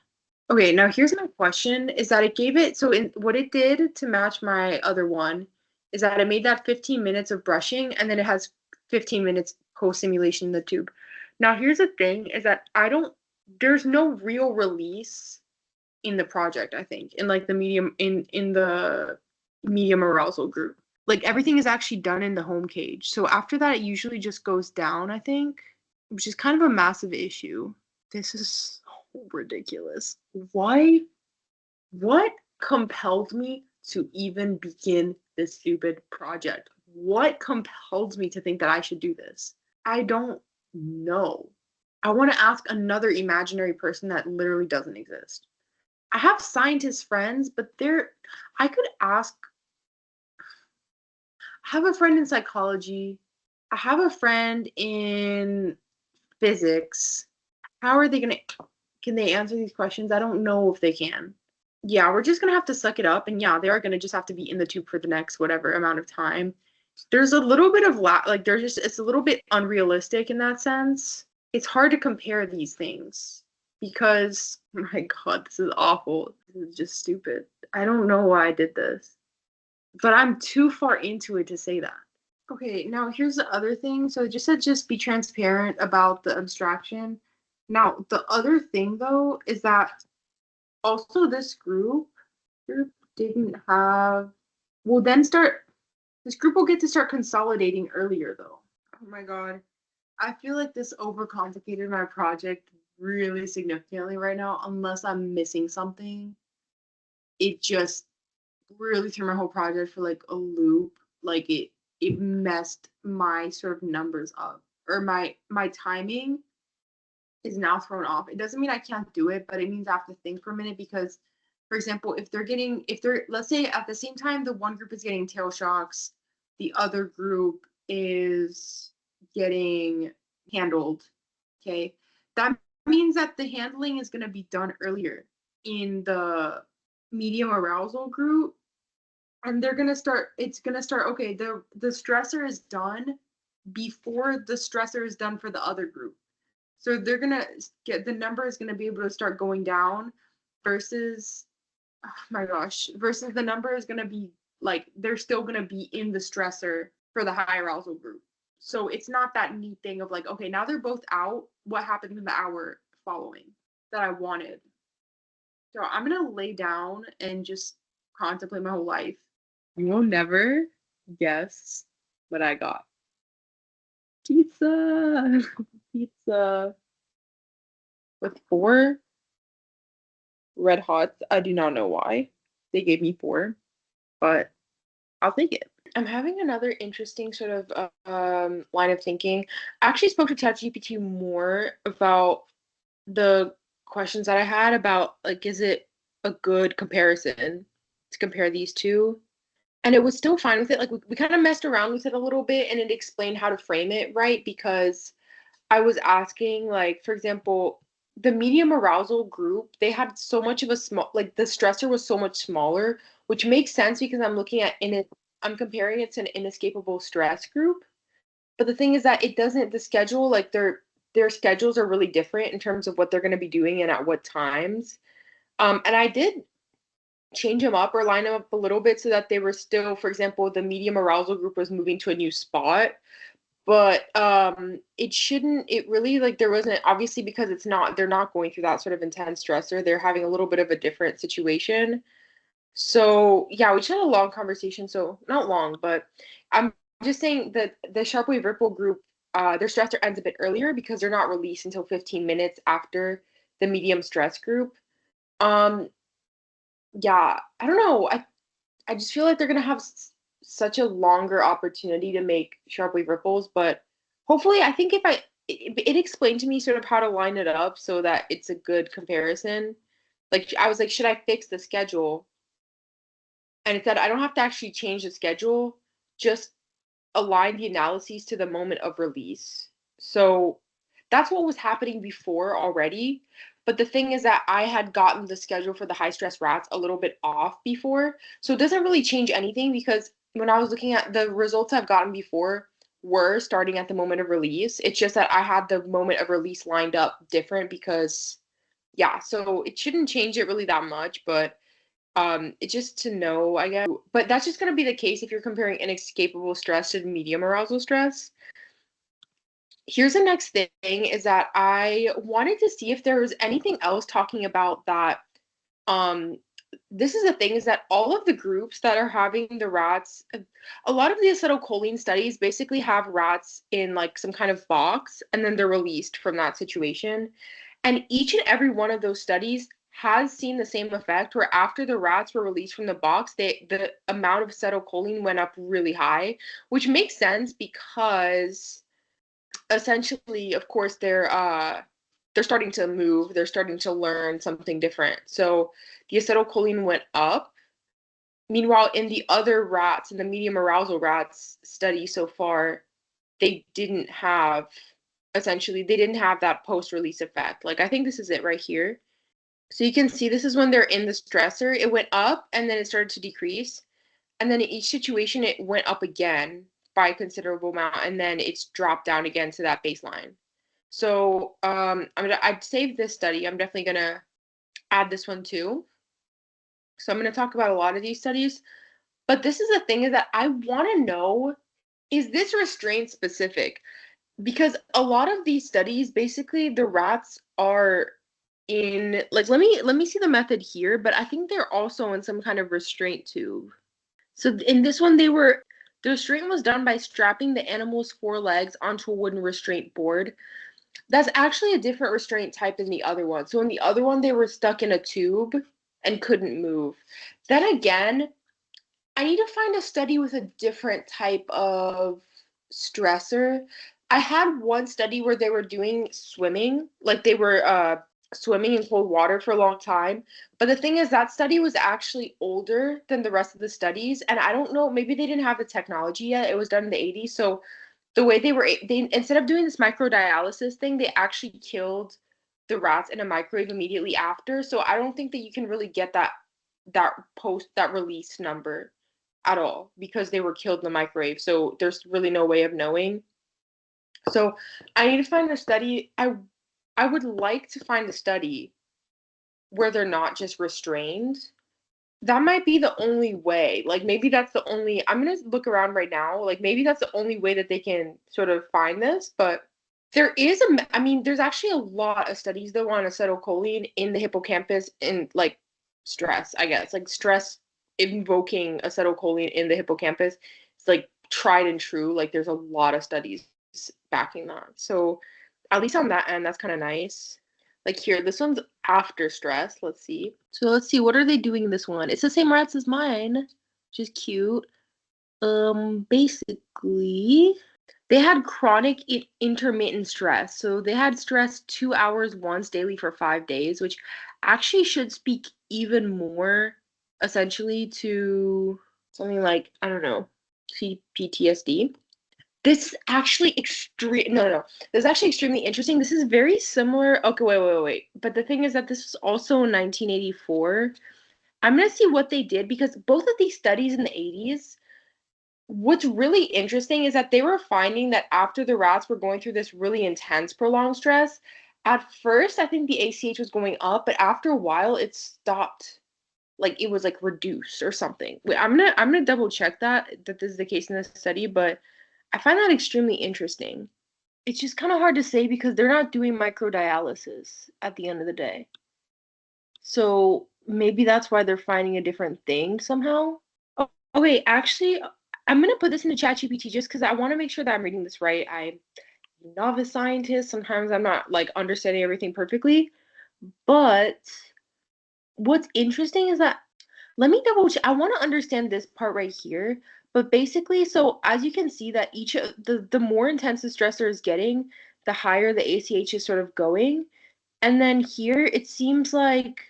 Okay, now here's my question is that it gave it, so what it did to match my other one is that it made that 15 minutes of brushing and then it has 15 minutes post simulation in the tube. Now here's the thing is that there's no real release in the project, I think, in like the medium in the medium arousal group. Like everything is actually done in the home cage. So after that it usually just goes down, I think, which is kind of a massive issue. This is so ridiculous. Why what compelled me to even begin this stupid project? What compelled me to think that I should do this? I don't know. I want to ask another imaginary person that literally doesn't exist. I have scientist friends, but I could ask. I have a friend in psychology. I have a friend in physics. How are they gonna? Can they answer these questions? I don't know if they can. Yeah, we're just gonna have to suck it up, and yeah, they are gonna just have to be in the tube for the next whatever amount of time. There's a little bit of like there's just it's a little bit unrealistic in that sense. It's hard to compare these things because oh my God, this is awful. This is just stupid. I don't know why I did this, but I'm too far into it to say that. Okay, now here's the other thing. So it just said just be transparent about the abstraction. Now, the other thing though is that also this group didn't have will then start this group will get to start consolidating earlier though. Oh my God. I feel like this overcomplicated my project really significantly right now, unless I'm missing something. It just really threw my whole project for like a loop. Like it messed my sort of numbers up. Or my timing is now thrown off. It doesn't mean I can't do it, but it means I have to think for a minute because, for example, if they're, let's say at the same time, the one group is getting tail shocks, the other group is getting handled. Okay. That means that the handling is going to be done earlier in the medium arousal group. And it's going to start, okay, the stressor is done before the stressor is done for the other group. So they're gonna get the number is gonna be able to start going down versus oh my gosh, versus the number is gonna be like they're still gonna be in the stressor for the high arousal group. So it's not that neat thing of like, okay, now they're both out. What happens in the hour following that I wanted? So I'm gonna lay down and just contemplate my whole life. You will never guess What I got. Pizza. Pizza with 4 red hots. I do not know why they gave me 4, but I'll take it. I'm having another interesting sort of line of thinking. I actually spoke to ChatGPT more about the questions that I had about like, is it a good comparison to compare these two? And it was still fine with it. Like we kind of messed around with it a little bit and it explained how to frame it right because I was asking, like, for example, the medium arousal group, they had so much of a small, like, the stressor was so much smaller, which makes sense because I'm looking at in it, I'm comparing it to an inescapable stress group. But the thing is that it doesn't, the schedule, like, their schedules are really different in terms of what they're going to be doing and at what times. And I did change them up or line them up a little bit so that they were still, for example, the medium arousal group was moving to a new spot, but it shouldn't, it really, like, there wasn't, obviously, because it's not, they're not going through that sort of intense stressor, they're having a little bit of a different situation. So yeah, we just had a long conversation, so not long, but I'm just saying that the Sharpwave Ripple group, their stressor ends a bit earlier because they're not released until 15 minutes after the medium stress group. um yeah, I don't know, I just feel like they're gonna have such a longer opportunity to make sharply ripples, but hopefully, I think if it explained to me sort of how to line it up so that it's a good comparison. Like I was like, should I fix the schedule? And it said I don't have to actually change the schedule, just align the analyses to the moment of release. So that's what was happening before already. But the thing is that I had gotten the schedule for the high stress rats a little bit off before. So it doesn't really change anything because when I was looking at the results I've gotten before were starting at the moment of release. It's just that I had the moment of release lined up different because yeah, so it shouldn't change it really that much, but it's just to know, I guess. But that's just going to be the case if you're comparing inescapable stress to medium arousal stress. Here's the next thing is that I wanted to see if there was anything else talking about that. um this is the thing is that all of the groups that are having the rats, a lot of the acetylcholine studies basically have rats in like some kind of box and then they're released from that situation. And each and every one of those studies has seen the same effect where after the rats were released from the box, the amount of acetylcholine went up really high, which makes sense because essentially, of course, they're starting to move, they're starting to learn something different. So the acetylcholine went up. Meanwhile, in the other rats, in the medium arousal rats study so far, they didn't have, essentially, they didn't have that post-release effect. Like I think this is it right here. So you can see this is when they're in the stressor, it went up and then it started to decrease. And then in each situation, it went up again by a considerable amount, and then it's dropped down again to that baseline. So I'd save this study. I'm definitely gonna add this one too. So I'm gonna talk about a lot of these studies. But this is the thing is that I want to know, is this restraint specific? Because a lot of these studies, basically the rats are in, like, let me see the method here, but I think they're also in some kind of restraint tube. So in this one, the restraint was done by strapping the animal's 4 legs onto a wooden restraint board. That's actually a different restraint type than the other one. So in the other one, they were stuck in a tube and couldn't move. Then again, I need to find a study with a different type of stressor. I had one study where they were doing swimming, like they were swimming in cold water for a long time. But the thing is, that study was actually older than the rest of the studies. And I don't know, maybe they didn't have the technology yet. It was done in the 80s. So the way they instead of doing this microdialysis thing, they actually killed the rats in a microwave immediately after. So I don't think that you can really get that release number at all because they were killed in the microwave. So there's really no way of knowing. So I need to find a study. I would like to find a study where they're not just restrained. That might be the only way. Like maybe that's the only, I'm gonna look around right now. Like maybe that's the only way that they can sort of find this. But I mean, there's actually a lot of studies though on acetylcholine in the hippocampus in like stress, I guess. Like stress invoking acetylcholine in the hippocampus. It's like tried and true. Like there's a lot of studies backing that. So at least on that end, that's kind of nice. Like here, this one's after stress. Let's see. So let's see, what are they doing in this one? It's the same rats as mine, which is cute. Basically, they had chronic intermittent stress. So they had stress 2 hours once daily for 5 days, which actually should speak even more essentially to something like, I don't know, PTSD. This is actually extreme. No, no, no. This is actually extremely interesting. This is very similar. Okay, wait. But the thing is that this was also in 1984. I'm gonna see what they did because both of these studies in the 80s, what's really interesting is that they were finding that after the rats were going through this really intense prolonged stress, at first I think the ACH was going up, but after a while it stopped. Like it was like reduced or something. Wait, I'm gonna double check that this is the case in this study, but I find that extremely interesting. It's just kind of hard to say because they're not doing microdialysis at the end of the day. So maybe that's why they're finding a different thing somehow. Oh, okay, actually, I'm gonna put this into ChatGPT just because I want to make sure that I'm reading this right. I'm a novice scientist. Sometimes I'm not like understanding everything perfectly. But what's interesting is that let me double check. I want to understand this part right here. But basically, so as you can see that each of the more intense the stressor is getting, the higher the ACH is sort of going. And then here it seems like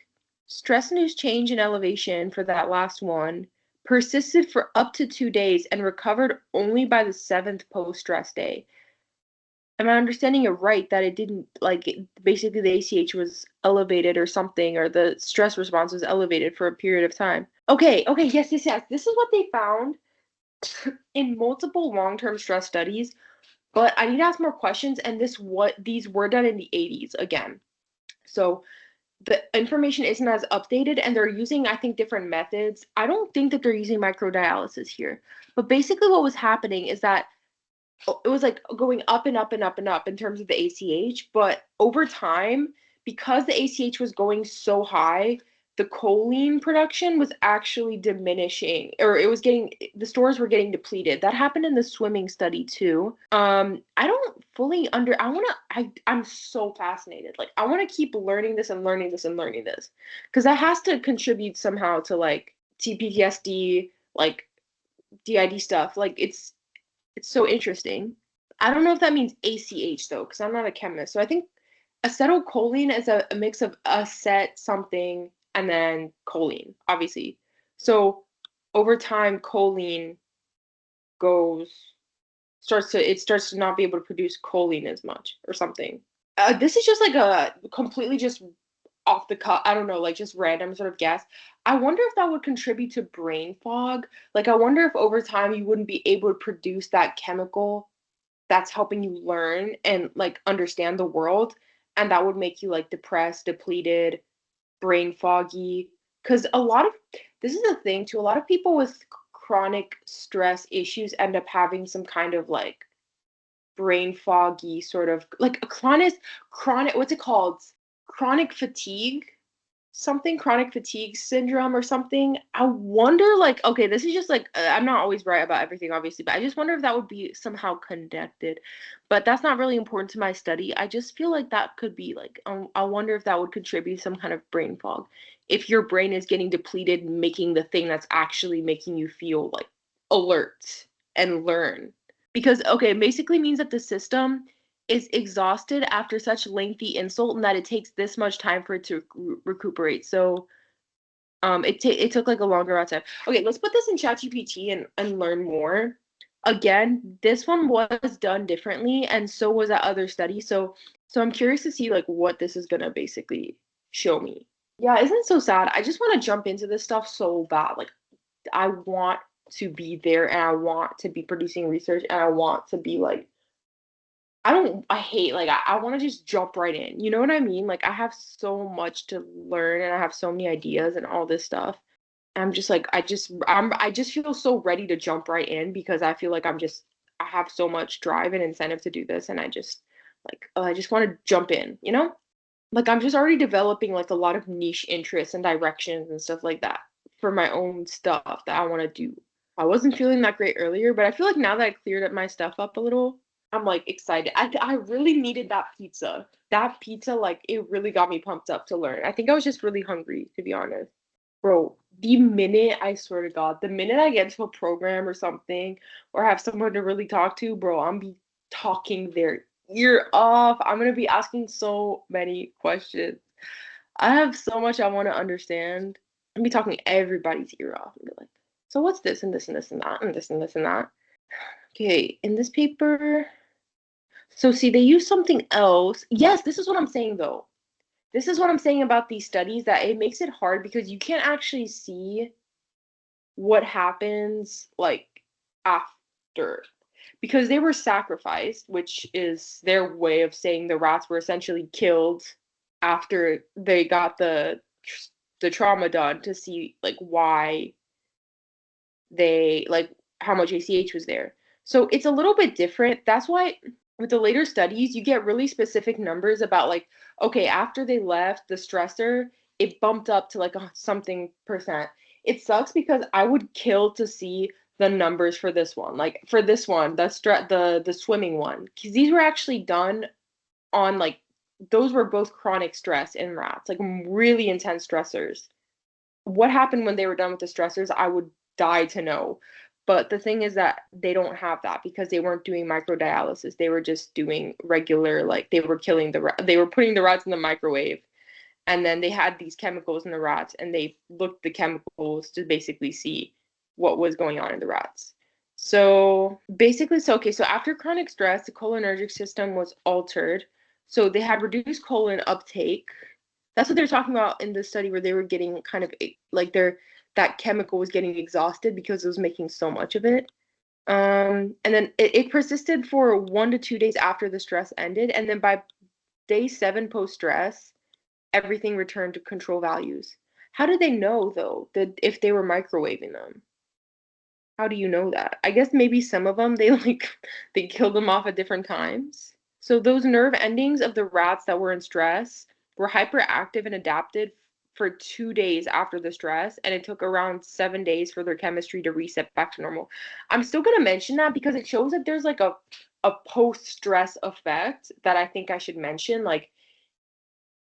stress-induced change in elevation for that last one persisted for up to 2 days and recovered only by the seventh post-stress day. Am I understanding it right that it didn't like basically the ACH was elevated or something, or the stress response was elevated for a period of time? Okay, yes. This is what they found in multiple long-term stress studies, but I need to ask more questions, and these were done in the 80s again. So the information isn't as updated and they're using, I think, different methods. I don't think that they're using microdialysis here. But basically what was happening is that it was like going up and up and up and up in terms of the ACH, but over time, because the ACH was going so high, the choline production was actually diminishing, or it was getting the stores were getting depleted. That happened in the swimming study too. I don't fully I'm so fascinated. Like I want to keep learning this and learning this and learning this because that has to contribute somehow to like TPTSD, like DID stuff. Like it's so interesting. I don't know if that means ACH though, because I'm not a chemist. So I think acetylcholine is a mix of acet something and then choline, obviously. So over time, choline goes starts to not be able to produce choline as much or something. This is just like a completely just off the cuff, I don't know, like just random sort of guess. I wonder if that would contribute to brain fog. Like, I wonder if over time you wouldn't be able to produce that chemical that's helping you learn and like understand the world. And that would make you like depressed, depleted, brain foggy. Because this is the thing too, a lot of people with chronic stress issues end up having some kind of like brain foggy sort of like a chronic what's it called? Chronic fatigue, something chronic fatigue syndrome or something. I wonder like okay, this is just like I'm not always right about everything obviously, but I just wonder if that would be somehow connected. But that's not really important to my study. I just feel like that could be like I wonder if that would contribute to some kind of brain fog. If your brain is getting depleted, making the thing that's actually making you feel like alert and learn. Because okay, it basically means that the system is exhausted after such lengthy insult and that it takes this much time for it to recuperate. So it took like a longer amount of time. Okay, let's put this in ChatGPT and learn more. Again, this one was done differently, and so was that other study. So I'm curious to see like what this is gonna basically show me. Yeah, isn't it so sad? I just want to jump into this stuff so bad. Like I want to be there and I want to be producing research and I want to be like I hate like I want to just jump right in. You know what I mean? Like I have so much to learn and I have so many ideas and all this stuff. I'm just like I just feel so ready to jump right in because I feel like I have so much drive and incentive to do this and I just want to jump in, you know? Like I'm just already developing like a lot of niche interests and directions and stuff like that for my own stuff that I want to do. I wasn't feeling that great earlier, but I feel like now that I cleared up my stuff up a little, I'm like excited. I really needed that pizza. That pizza, like, it really got me pumped up to learn. I think I was just really hungry, to be honest. Bro, the minute I swear to God, the minute I get to a program or something, or have someone to really talk to, bro, I'm be talking their ear off. I'm gonna be asking so many questions. I have so much I want to understand. I'm be talking everybody's ear off and be like, so what's this and this and this and that and this and this and that? Okay, in this paper, so see, they use something else. Yes, this is what I'm saying though. This is what I'm saying about these studies, that it makes it hard because you can't actually see what happens like after, because they were sacrificed, which is their way of saying the rats were essentially killed after they got the trauma done, to see like why they like how much ACH was there. So it's a little bit different. That's why with the later studies, you get really specific numbers about like, okay, after they left the stressor, it bumped up to like a something percent. It sucks because I would kill to see the numbers for this one. Like for this one, the swimming one, because these were actually done on like, those were both chronic stress in rats, like really intense stressors. What happened when they were done with the stressors, I would die to know. But the thing is that they don't have that because they weren't doing microdialysis. They were just doing regular, like they were killing they were putting the rats in the microwave, and then they had these chemicals in the rats, and they looked the chemicals to basically see what was going on in the rats. So basically, so okay, so after chronic stress, the cholinergic system was altered. So they had reduced colon uptake. That's what they're talking about in the study, where they were getting kind of like that chemical was getting exhausted because it was making so much of it. And then it persisted for 1 to 2 days after the stress ended, and then by day 7 post stress, everything returned to control values. How did they know though that if they were microwaving them? How do you know that? I guess maybe some of them they like they killed them off at different times. So those nerve endings of the rats that were in stress were hyperactive and adapted for 2 days after the stress, and it took around 7 days for their chemistry to reset back to normal. I'm still gonna mention that because it shows that there's like a post-stress effect that I think I should mention, like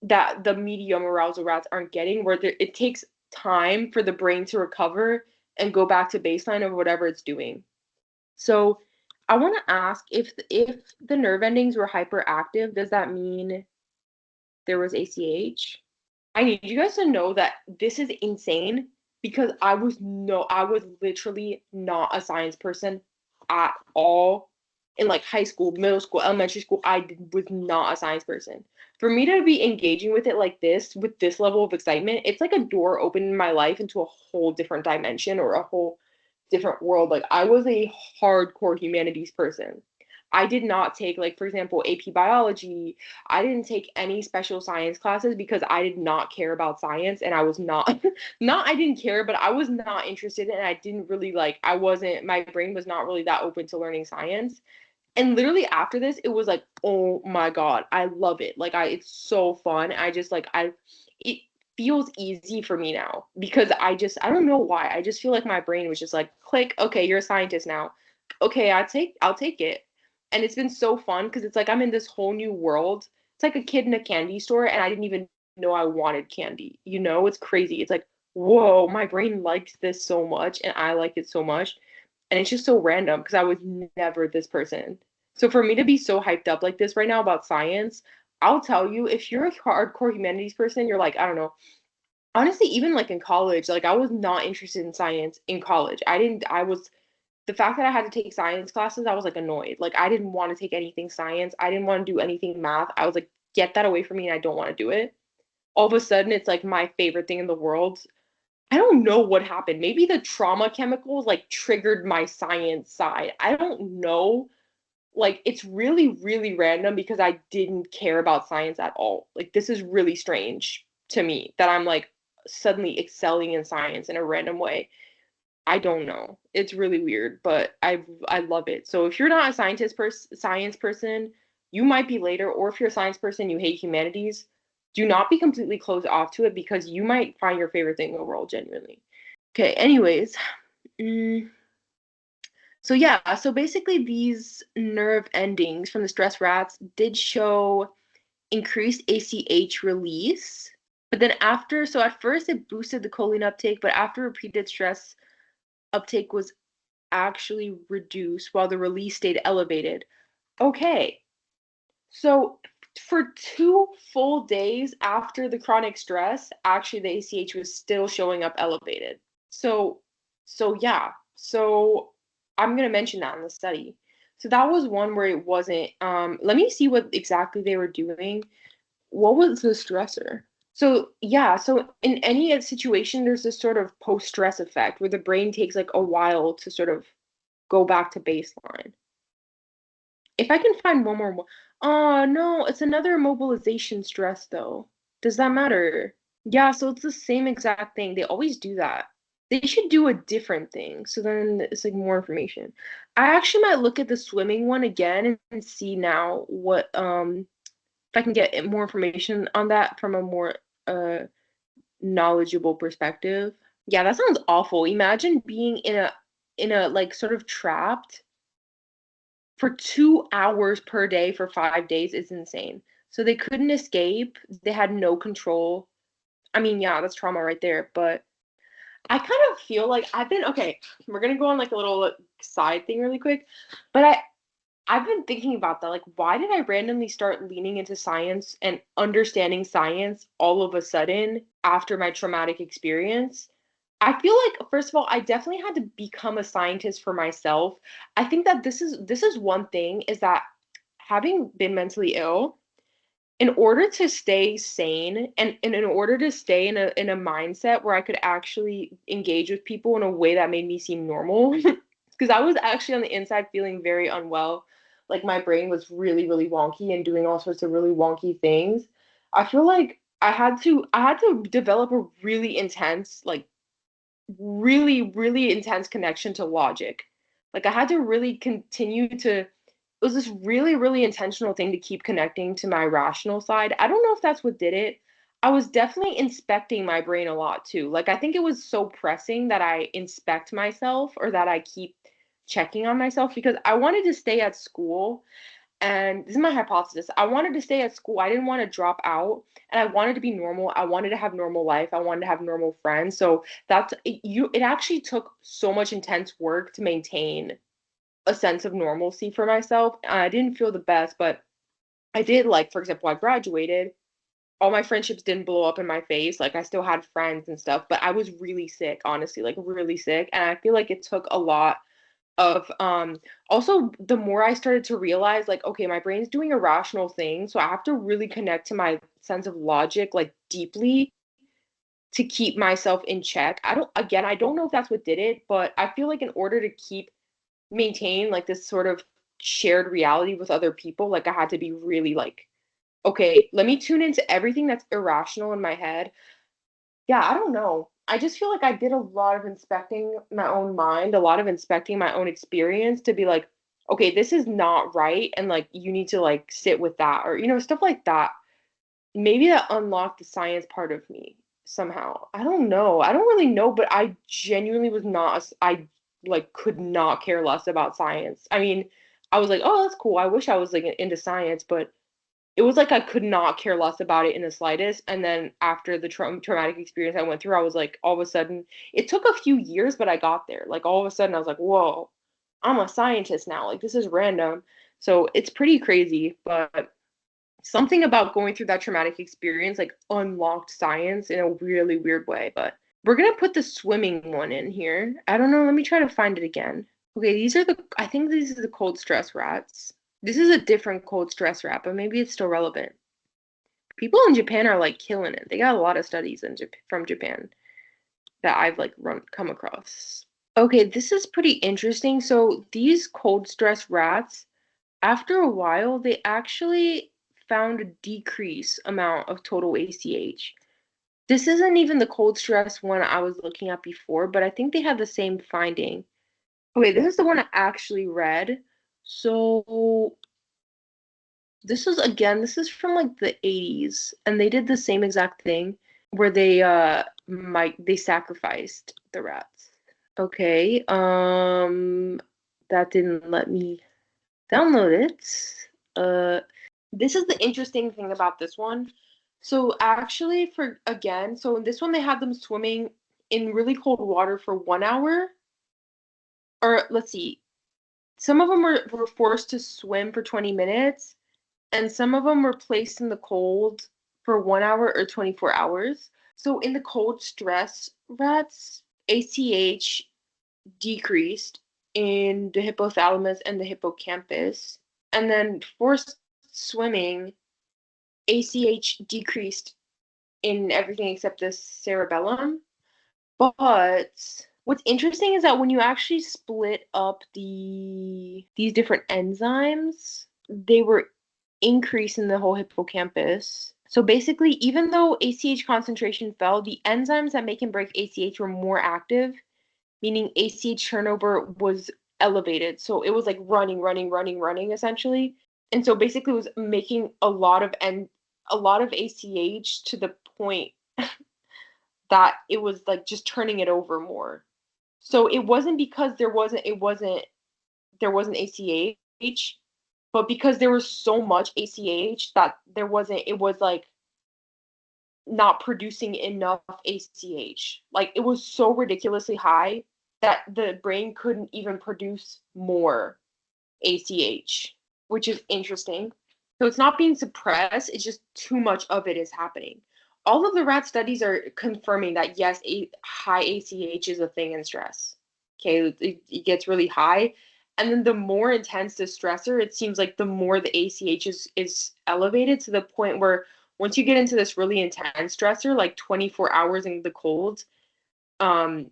that the medium arousal rats aren't getting, where it takes time for the brain to recover and go back to baseline of whatever it's doing. So I want to ask, if the nerve endings were hyperactive, does that mean there was ACH? I need you guys to know that this is insane because I was literally not a science person at all in like high school, middle school, elementary school. Was not a science person. For me to be engaging with it like this, with this level of excitement, it's like a door open in my life into a whole different dimension or a whole different world. Like I was a hardcore humanities person. I did not take, like, for example, AP biology. I didn't take any special science classes because I did not care about science, and I was not not I didn't care, but I was not interested, and I didn't really like I wasn't my brain was not really that open to learning science. And literally after this, it was like, oh my God, I love it. Like it's so fun. I just like it feels easy for me now because I don't know why. I just feel like my brain was just like, click, okay, you're a scientist now. Okay, I'll take it. And it's been so fun because it's like I'm in this whole new world. It's like a kid in a candy store and I didn't even know I wanted candy. You know, it's crazy. It's like, whoa, my brain likes this so much and I like it so much. And it's just so random because I was never this person. So for me to be so hyped up like this right now about science, I'll tell you, if you're a hardcore humanities person, you're like, I don't know. Honestly, even like in college, like I was not interested in science in college. I was the fact that I had to take science classes, I was like annoyed. Like I didn't want to take anything science. I didn't want to do anything math. I was like, get that away from me and I don't want to do it. All of a sudden, it's like my favorite thing in the world. I don't know what happened. Maybe the trauma chemicals like triggered my science side. I don't know. Like it's really, really random because I didn't care about science at all. Like this is really strange to me that I'm like suddenly excelling in science in a random way. I don't know. It's really weird, but I love it. So if you're not a science person, you might be later, or if you're a science person, you hate humanities, do not be completely closed off to it because you might find your favorite thing in the world genuinely. Okay, anyways, mm, So yeah, so basically these nerve endings from the stress rats did show increased ACH release. But then after, so at first it boosted the choline uptake, but after repeated stress, uptake was actually reduced while the release stayed elevated. Okay, so for 2 full days after the chronic stress, actually the ACH was still showing up elevated. So, so yeah, so I'm gonna mention that in the study. So that was one where it wasn't. Let me see what exactly they were doing. What was the stressor? So yeah, so in any situation, there's this sort of post-stress effect where the brain takes like a while to sort of go back to baseline. If I can find one more, oh no, it's another mobilization stress though. Does that matter? Yeah, so it's the same exact thing. They always do that. They should do a different thing. So then it's like more information. I actually might look at the swimming one again and see now what if I can get more information on that from a more uh knowledgeable perspective. Yeah, that sounds awful. Imagine being in a like sort of trapped for 2 hours per day for 5 days is insane. So they couldn't escape. They had no control. I mean, yeah, that's trauma right there. But I kind of feel like I've been okay. We're gonna go on like a little side thing really quick. But I've been thinking about that. Like, why did I randomly start leaning into science and understanding science all of a sudden after my traumatic experience? I feel like, first of all, I definitely had to become a scientist for myself. I think that this is one thing is that having been mentally ill, in order to stay sane and in order to stay in a mindset where I could actually engage with people in a way that made me seem normal, because I was actually on the inside feeling very unwell. Like my brain was really, really wonky and doing all sorts of really wonky things. I feel like I had to develop a really intense, like really, really intense connection to logic. Like I had to really continue to it was this really, really intentional thing to keep connecting to my rational side. I don't know if that's what did it. I was definitely inspecting my brain a lot too. Like I think it was so pressing that I inspect myself or that I keep checking on myself because I wanted to stay at school and this is my hypothesis. I wanted to stay at school. I didn't want to drop out and I wanted to be normal. I wanted to have normal life. I wanted to have normal friends. So it actually took so much intense work to maintain a sense of normalcy for myself. I didn't feel the best, but I did like, for example, I graduated. All my friendships didn't blow up in my face. Like I still had friends and stuff, but I was really sick, honestly, like really sick. And I feel like it took a lot of also the more I started to realize like okay my brain's doing irrational things so I have to really connect to my sense of logic like deeply to keep myself in check. I don't know if that's what did it, but I feel like in order to keep maintain like this sort of shared reality with other people like I had to be really like okay let me tune into everything that's irrational in my head. Yeah, I don't know. I just feel like I did a lot of inspecting my own mind, a lot of inspecting my own experience to be like, okay, this is not right. And like, you need to like sit with that or, stuff like that. Maybe that unlocked the science part of me somehow. I don't know. I don't really know, but I genuinely was not, I like could not care less about science. I mean, I was like, oh, that's cool. I wish I was like into science, but it was like I could not care less about it in the slightest. And then after the traumatic experience I went through, I was like, all of a sudden, it took a few years, but I got there. Like all of a sudden, I was like, whoa, I'm a scientist now. Like this is random. So it's pretty crazy, but something about going through that traumatic experience like unlocked science in a really weird way. But we're gonna put the swimming one in here. I don't know. Let me try to find it again. Okay, I think these are the cold stress rats. This is a different cold stress rat, but maybe it's still relevant. People in Japan are like killing it. They got a lot of studies from Japan that I've like come across. Okay, this is pretty interesting. So these cold stress rats, after a while, they actually found a decrease amount of total ACH. This isn't even the cold stress one I was looking at before, but I think they had the same finding. Okay, this is the one I actually read. So this is from like the 80s, and they did the same exact thing where they sacrificed the rats. Okay. that didn't let me download it. Uh, this is the interesting thing about this one. So actually, for again, so in this one they had them swimming in really cold water for 1 hour, or let's see, some of them were forced to swim for 20 minutes, and some of them were placed in the cold for 1 hour or 24 hours. So in the cold stress rats, ACH decreased in the hypothalamus and the hippocampus. And then forced swimming, ACH decreased in everything except the cerebellum. But what's interesting is that when you actually split up these different enzymes, they were increased in the whole hippocampus. So basically, even though ACH concentration fell, the enzymes that make and break ACH were more active, meaning ACH turnover was elevated. So it was like running, running, running, running essentially. And so basically it was making a lot of ACH to the point that it was like just turning it over more. So it wasn't because there wasn't ACH, but because there was so much ACH that it was like not producing enough ACH. Like it was so ridiculously high that the brain couldn't even produce more ACH, which is interesting. So it's not being suppressed, it's just too much of it is happening. All of the rat studies are confirming that yes, high ACH is a thing in stress. Okay, it gets really high. And then the more intense the stressor, it seems like the more the ACH is elevated to the point where once you get into this really intense stressor, like 24 hours in the cold,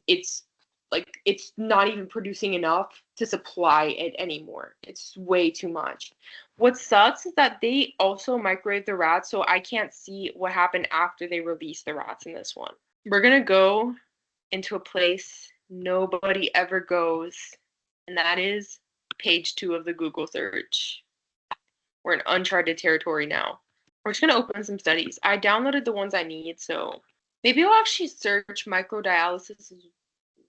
it's like it's not even producing enough to supply it anymore. It's way too much. What sucks is that they also microwave the rats, so I can't see what happened after they released the rats in this one. We're gonna go into a place nobody ever goes, and that is page 2 of the Google search. We're in uncharted territory now. We're just gonna open some studies. I downloaded the ones I need, so maybe I'll actually search microdialysis as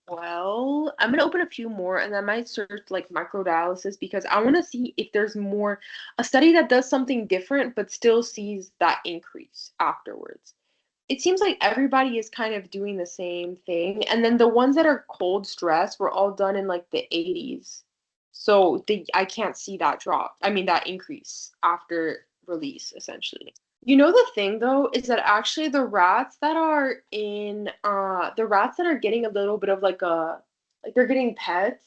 well. I'm gonna open a few more and I might search like microdialysis because I want to see if there's more a study that does something different but still sees that increase afterwards. It seems like everybody is kind of doing the same thing. And then the ones that are cold stress were all done in like the 80s. So I can't see that drop. I mean, that increase after release, essentially. You know, the thing though is that actually the rats that are getting a little bit of like they're getting pets.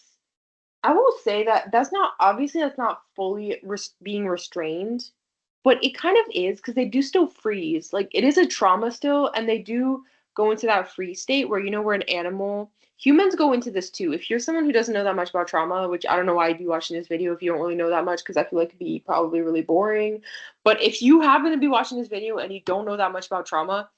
I will say that that's not fully being restrained, but it kind of is because they do still freeze. Like it is a trauma still, and they do go into that freeze state where we're an animal. Humans go into this too. If you're someone who doesn't know that much about trauma, which I don't know why you'd be watching this video if you don't really know that much, because I feel like it'd be probably really boring. But if you happen to be watching this video and you don't know that much about trauma,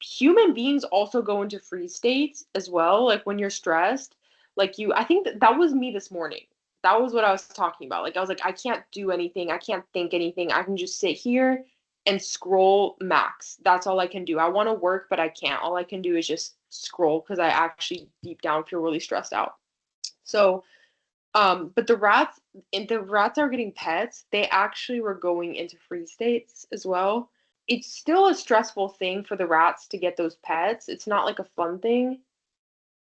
human beings also go into freeze states as well. Like when you're stressed, I think that was me this morning. That was what I was talking about. Like I was like, I can't do anything. I can't think anything. I can just sit here and scroll max. That's all I can do. I want to work, but I can't. All I can do is just scroll because I actually deep down feel really stressed out. So, but the rats are getting pets. They actually were going into freeze states as well. It's still a stressful thing for the rats to get those pets. It's not like a fun thing.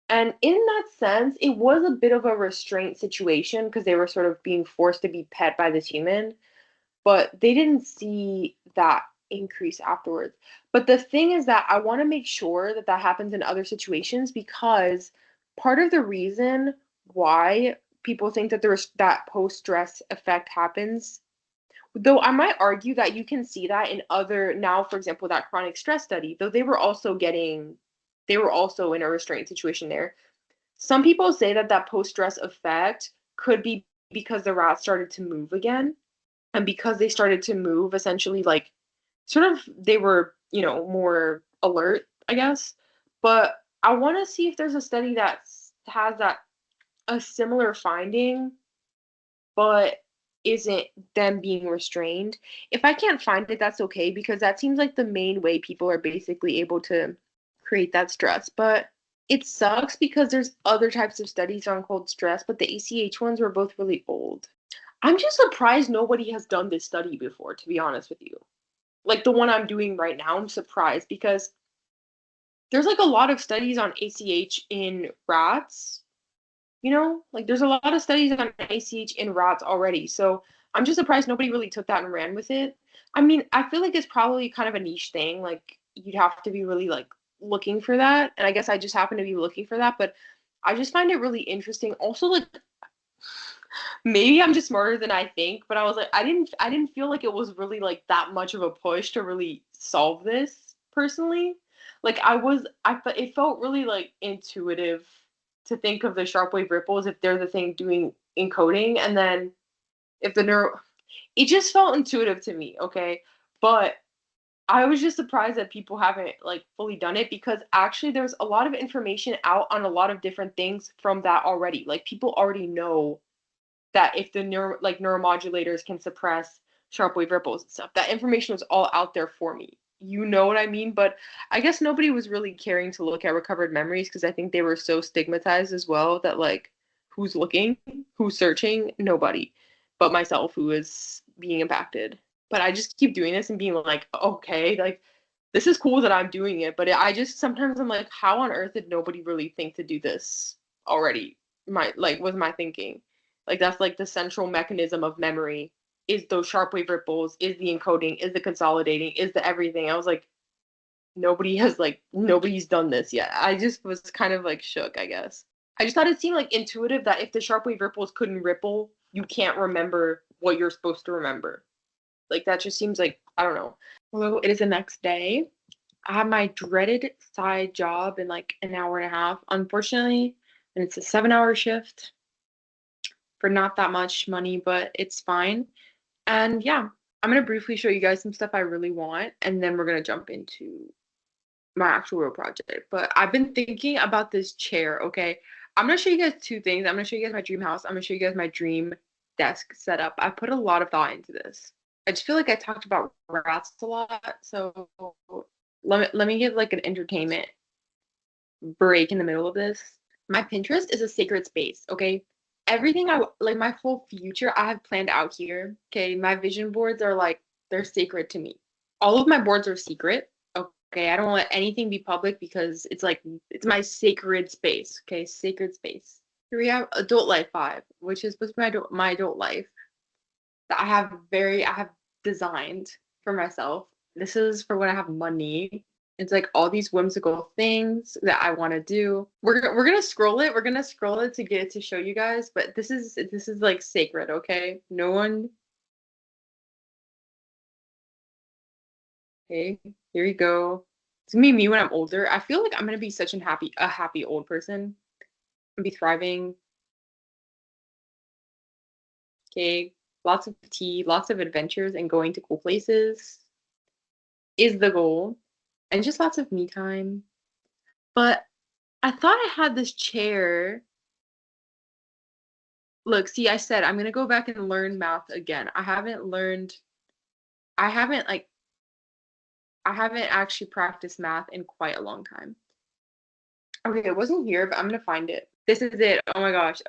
And in that sense, it was a bit of a restraint situation because they were sort of being forced to be pet by this human, but they didn't see that increase afterwards. But the thing is that I want to make sure that that happens in other situations because part of the reason why people think that there's that post-stress effect happens, though I might argue that you can see that in other now, for example, that chronic stress study, though they were also in a restraint situation there. Some people say that that post-stress effect could be because the rats started to move again. And because they started to move, essentially, like, sort of, they were, more alert, I guess. But I want to see if there's a study that has a similar finding but isn't them being restrained. If I can't find it, that's okay because that seems like the main way people are basically able to create that stress. But It sucks because there's other types of studies on cold stress, but the ACH ones were both really old. I'm just surprised nobody has done this study before, to be honest with you. Like the one I'm doing right now, I'm surprised because there's like a lot of studies on ACH in rats, like there's a lot of studies on ACH in rats already. So I'm just surprised nobody really took that and ran with it. I mean, I feel like it's probably kind of a niche thing. Like you'd have to be really like looking for that. And I guess I just happen to be looking for that, but I just find it really interesting. Also, like maybe I'm just smarter than I think, but I was like, I didn't feel like it was really like that much of a push to really solve this personally. Like it felt really like intuitive to think of the sharp wave ripples if they're the thing doing encoding, and then if the neuro, it just felt intuitive to me, okay? But I was just surprised that people haven't like fully done it because actually there's a lot of information out on a lot of different things from that already. Like people already know that if the neuromodulators can suppress sharp wave ripples and stuff, that information was all out there for me. You know what I mean? But I guess nobody was really caring to look at recovered memories because I think they were so stigmatized as well that like who's looking, who's searching, nobody but myself who is being impacted. But I just keep doing this and being like, okay, like this is cool that I'm doing it, but I just sometimes I'm like, how on earth did nobody really think to do this already? My like was my thinking. Like that's like the central mechanism of memory is those sharp wave ripples, is the encoding, is the consolidating, is the everything. I was like, nobody's done this yet. I just was kind of like shook, I guess. I just thought it seemed like intuitive that if the sharp wave ripples couldn't ripple, you can't remember what you're supposed to remember. Like that just seems like I don't know. Although it is the next day, I have my dreaded side job in like an hour and a half, unfortunately, and it's a 7-hour shift for not that much money, but it's fine. And yeah, I'm gonna briefly show you guys some stuff I really want, and then we're gonna jump into my actual real project. But I've been thinking about this chair, okay? I'm gonna show you guys two things. I'm gonna show you guys my dream house. I'm gonna show you guys my dream desk setup. I put a lot of thought into this. I just feel like I talked about rats a lot, so let me give like an entertainment break in the middle of this. My Pinterest is a sacred space, okay? Everything I like my whole future I have planned out here. Okay, my vision boards are like they're sacred to me. All of my boards are secret. Okay, I don't let anything be public because it's like it's my sacred space. Okay, sacred space. Here we have adult life 5, which is supposed to be my adult life that I have designed for myself. This is for when I have money. It's like all these whimsical things that I want to do. We're gonna scroll it. We're gonna scroll it to get it to show you guys. But this is like sacred, okay? No one. Okay, here you go. It's gonna be me when I'm older. I feel like I'm gonna be such a happy old person. And be thriving. Okay, lots of tea, lots of adventures, and going to cool places is the goal, and just lots of me time. But I thought I had this chair. Look, see, I said I'm gonna go back and learn math again. I haven't like, I haven't actually practiced math in quite a long time. Okay, it wasn't here, but I'm gonna find it. This is it. Oh my gosh.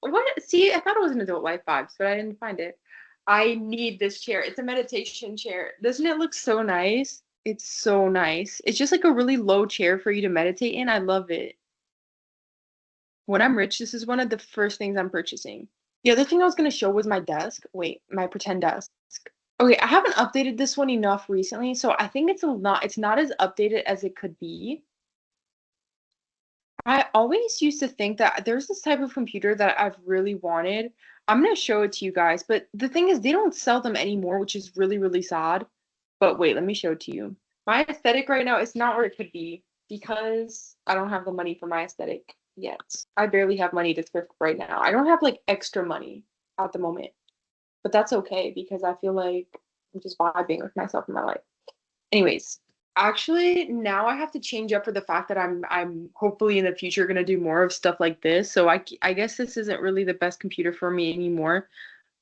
What? See, I thought it was an adult life vibes, but I didn't find it. I need this chair. It's a meditation chair. Doesn't it look so nice? It's so nice. It's just like a really low chair for you to meditate in. I love it. When I'm rich, this is one of the first things I'm purchasing. The other thing I was going to show was my desk. Wait, my pretend desk. Okay, I haven't updated this one enough recently, so I think it's not as updated as it could be. I always used to think that there's this type of computer that I've really wanted. I'm going to show it to you guys, but the thing is they don't sell them anymore, which is really, really sad. But wait, let me show it to you. My aesthetic right now is not where it could be because I don't have the money for my aesthetic yet. I barely have money to thrift right now. I don't have like extra money at the moment, but that's okay because I feel like I'm just vibing with myself in my life. Anyways, actually, now I have to change up for the fact that I'm hopefully in the future gonna do more of stuff like this. So I guess this isn't really the best computer for me anymore.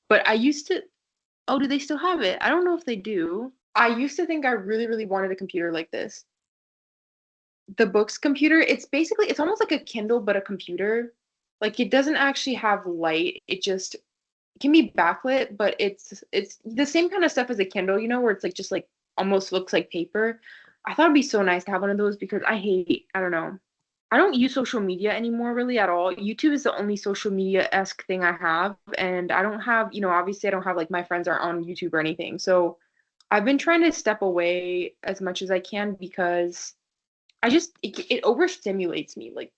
But I used to. Oh, do they still have it? I don't know if they do. I used to think I really, really wanted a computer like this. The book's computer, it's almost like a Kindle but a computer. Like it doesn't actually have light. It can be backlit, but it's the same kind of stuff as a Kindle, where it's like just like almost looks like paper. I thought it'd be so nice to have one of those because I don't know. I don't use social media anymore really at all. YouTube is the only social media-esque thing I have, and I don't have, obviously I don't have like my friends aren't on YouTube or anything. So I've been trying to step away as much as I can because it overstimulates me. Like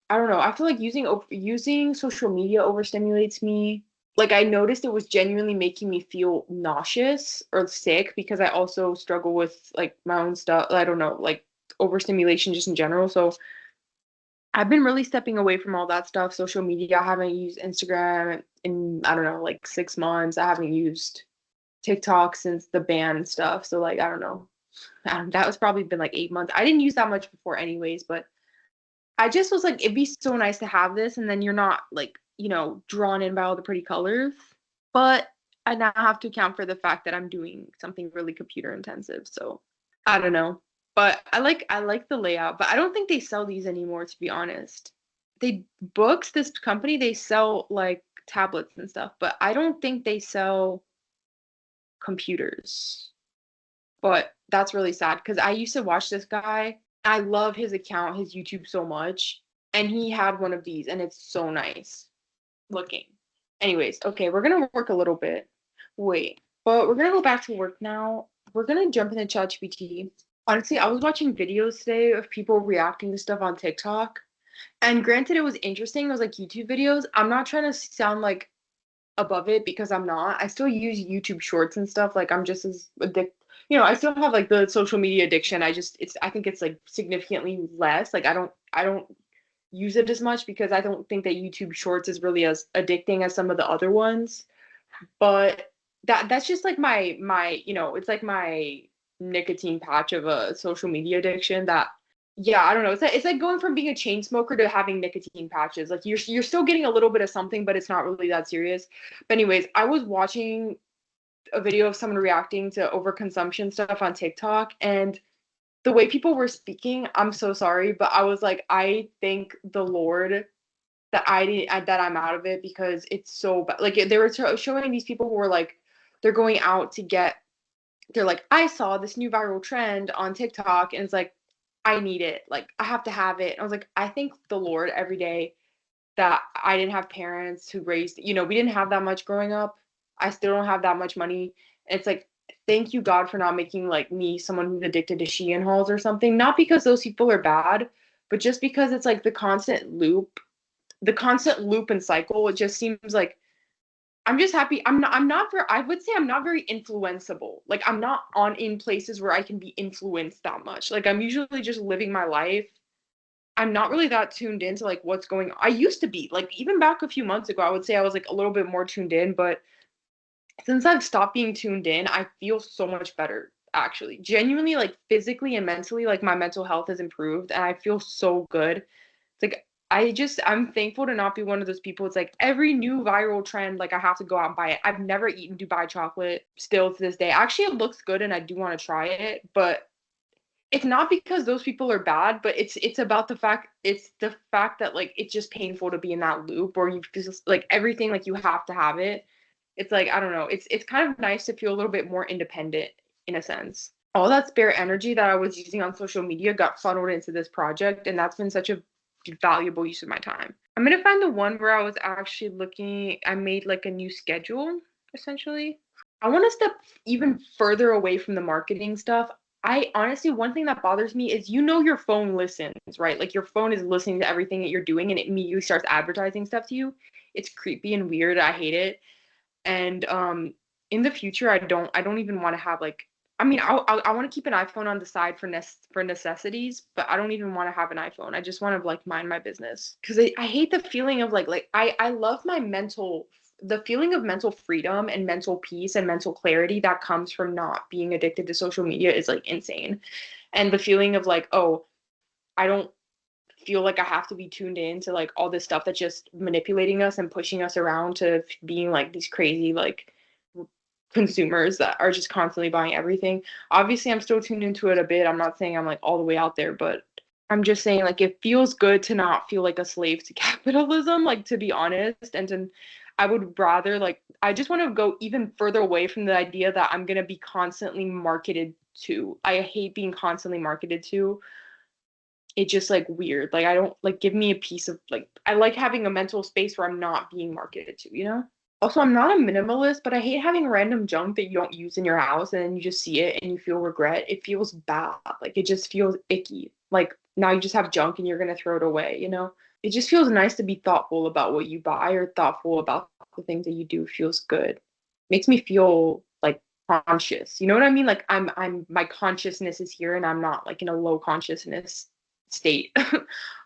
I don't know. I feel like using social media overstimulates me. Like I noticed it was genuinely making me feel nauseous or sick because I also struggle with like my own stuff. I don't know, like overstimulation just in general. So I've been really stepping away from all that stuff. Social media, I haven't used Instagram in I don't know, like 6 months. I haven't used TikTok since the ban stuff. So like I don't know. That was probably been like 8 months. I didn't use that much before anyways, but I just was like, it'd be so nice to have this, and then you're not like, drawn in by all the pretty colors. But I now have to account for the fact that I'm doing something really computer intensive. So I don't know. But I like the layout, but I don't think they sell these anymore, to be honest. This company, they sell like tablets and stuff, but I don't think they sell computers. But that's really sad because I used to watch this guy. I love his account, his YouTube so much. And he had one of these, and it's so nice looking. Anyways, okay, we're gonna work a little bit. Wait, but we're gonna go back to work now. We're gonna jump into ChatGPT. Honestly, I was watching videos today of people reacting to stuff on TikTok. And granted, it was interesting. It was like YouTube videos. I'm not trying to sound like above it because I'm not. I still use YouTube Shorts and stuff. Like I'm just as addicted. I still have like the social media addiction. I think it's like significantly less. Like I don't use it as much because I don't think that YouTube Shorts is really as addicting as some of the other ones. But that's just like it's like my nicotine patch of a social media addiction that yeah, I don't know. It's like going from being a chain smoker to having nicotine patches. Like you're still getting a little bit of something, but it's not really that serious. But anyways, I was watching a video of someone reacting to overconsumption stuff on TikTok, and the way people were speaking, I'm so sorry, but I was like, I thank the Lord that that I'm out of it because it's so bad. Like they were showing these people who were like, they're going out to get. They're like, I saw this new viral trend on TikTok, and it's like, I need it. Like I have to have it. And I was like, I thank the Lord every day that I didn't have parents who raised. We didn't have that much growing up. I still don't have that much money. It's like, thank you God for not making like me someone who's addicted to Shein hauls or something. Not because those people are bad, but just because it's like the constant loop and cycle. It just seems like I'm just happy. I would say I'm not very influenceable. Like I'm not on in places where I can be influenced that much. Like I'm usually just living my life. I'm not really that tuned into like what's going on. I used to be like even back a few months ago, I would say I was like a little bit more tuned in, but since I've stopped being tuned in, I feel so much better actually. Genuinely like physically and mentally, like my mental health has improved and I feel so good. It's like I'm thankful to not be one of those people. It's like every new viral trend, like I have to go out and buy it. I've never eaten Dubai chocolate still to this day. Actually, it looks good and I do want to try it, but it's not because those people are bad, but it's the fact that like it's just painful to be in that loop where you just like everything like you have to have it. It's like I don't know. It's kind of nice to feel a little bit more independent in a sense. All that spare energy that I was using on social media got funneled into this project, and that's been such a valuable use of my time. I'm gonna find the one where I was actually looking. I made like a new schedule essentially. I want to step even further away from the marketing stuff. I honestly, one thing that bothers me is your phone listens, right? Like your phone is listening to everything that you're doing and it immediately starts advertising stuff to you. It's creepy and weird. I hate it. And in the future, I don't even want to have like I mean I want to keep an iPhone on the side for necessities, but I don't even want to have an iPhone. I just want to like mind my business because I hate the feeling of like I love the feeling of mental freedom and mental peace and mental clarity that comes from not being addicted to social media is like insane. And the feeling of like, oh, I don't feel like I have to be tuned in to like all this stuff that's just manipulating us and pushing us around to being like these crazy like consumers that are just constantly buying everything. Obviously, I'm still tuned into it a bit. I'm not saying I'm like all the way out there, but I'm just saying, like, it feels good to not feel like a slave to capitalism, like, to be honest. And to, I would rather, like, I just want to go even further away from the idea that I'm going to be constantly marketed to. I hate being constantly marketed to. It's just like weird. Like, I don't, like, give me a piece of, like, I like having a mental space where I'm not being marketed to, you know? Also, I'm not a minimalist, but I hate having random junk that you don't use in your house and then you just see it and you feel regret. It feels bad. Like it just feels icky. Like now you just have junk and you're gonna throw it away, you know? It just feels nice to be thoughtful about what you buy or thoughtful about the things that you do feels good. Makes me feel like conscious. You know what I mean? Like I'm my consciousness is here and I'm not like in a low consciousness state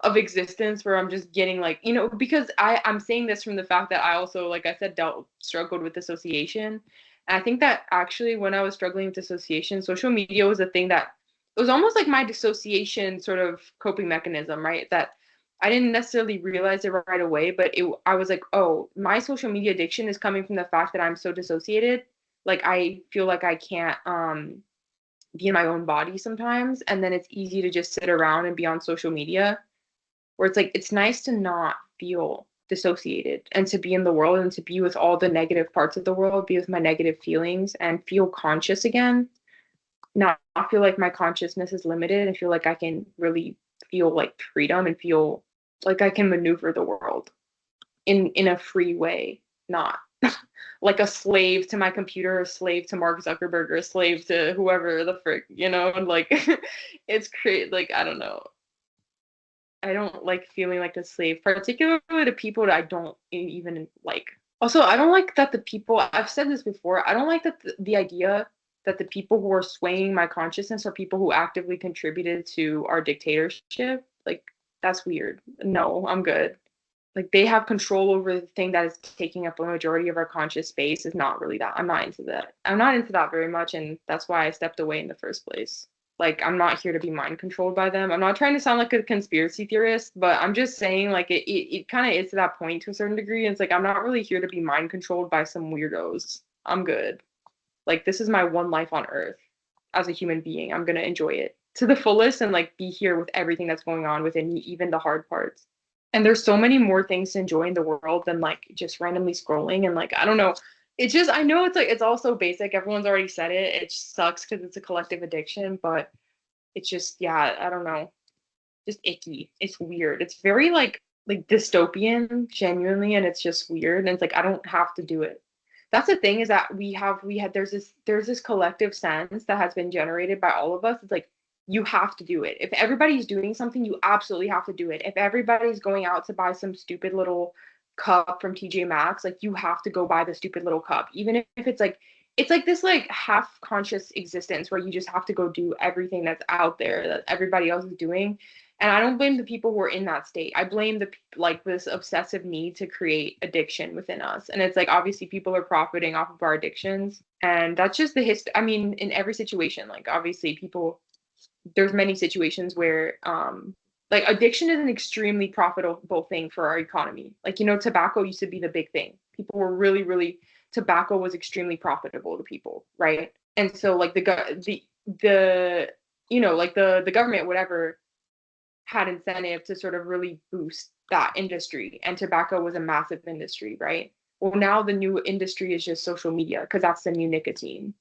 of existence where I'm just getting like, you know, because I'm saying this from the fact that I also, like I said, struggled with dissociation. And I think that actually when I was struggling with dissociation, social media was a thing that it was almost like my dissociation sort of coping mechanism, right? That I didn't necessarily realize it right away, but I was like, oh, my social media addiction is coming from the fact that I'm so dissociated. Like I feel like I can't be in my own body sometimes, and then it's easy to just sit around and be on social media where it's like it's nice to not feel dissociated and to be in the world and to be with all the negative parts of the world, be with my negative feelings and feel conscious again, not feel like my consciousness is limited and feel like I can really feel like freedom and feel like I can maneuver the world in a free way, not like a slave to my computer, a slave to Mark Zuckerberg, or a slave to whoever the frick, you know, and like it's great. Like, I don't know. I don't like feeling like a slave, particularly to people that I don't even like. Also, I don't like that the people, I've said this before, I don't like that the idea that the people who are swaying my consciousness are people who actively contributed to our dictatorship. Like, that's weird. No, I'm good. Like they have control over the thing that is taking up a majority of our conscious space is not really that. I'm not into that. I'm not into that very much, and that's why I stepped away in the first place. Like I'm not here to be mind controlled by them. I'm not trying to sound like a conspiracy theorist, but I'm just saying like it kind of is to that point to a certain degree. And it's like I'm not really here to be mind controlled by some weirdos. I'm good. Like this is my one life on earth as a human being. I'm gonna enjoy it to the fullest and like be here with everything that's going on within me, even the hard parts. And there's so many more things to enjoy in the world than like just randomly scrolling and like I don't know. It just I know it's like it's all so basic. Everyone's already said it. It just sucks because it's a collective addiction, but it's just yeah, I don't know. Just icky. It's weird. It's very like dystopian, genuinely, and it's just weird. And it's like I don't have to do it. That's the thing is that we had there's this collective sense that has been generated by all of us. It's like you have to do it. If everybody's doing something, you absolutely have to do it. If everybody's going out to buy some stupid little cup from TJ Maxx, like you have to go buy the stupid little cup, even if it's like this like half conscious existence where you just have to go do everything that's out there that everybody else is doing. And I don't blame the people who are in that state. I blame the like this obsessive need to create addiction within us. And it's like obviously people are profiting off of our addictions. And that's just the history. I mean, in every situation, like obviously people there's many situations where like addiction is an extremely profitable thing for our economy. Like, you know, tobacco used to be the big thing. People were really tobacco was extremely profitable to people, right? And so like the you know, like the government whatever had incentive to sort of really boost that industry, and tobacco was a massive industry, right? Well, now the new industry is just social media because that's the new nicotine.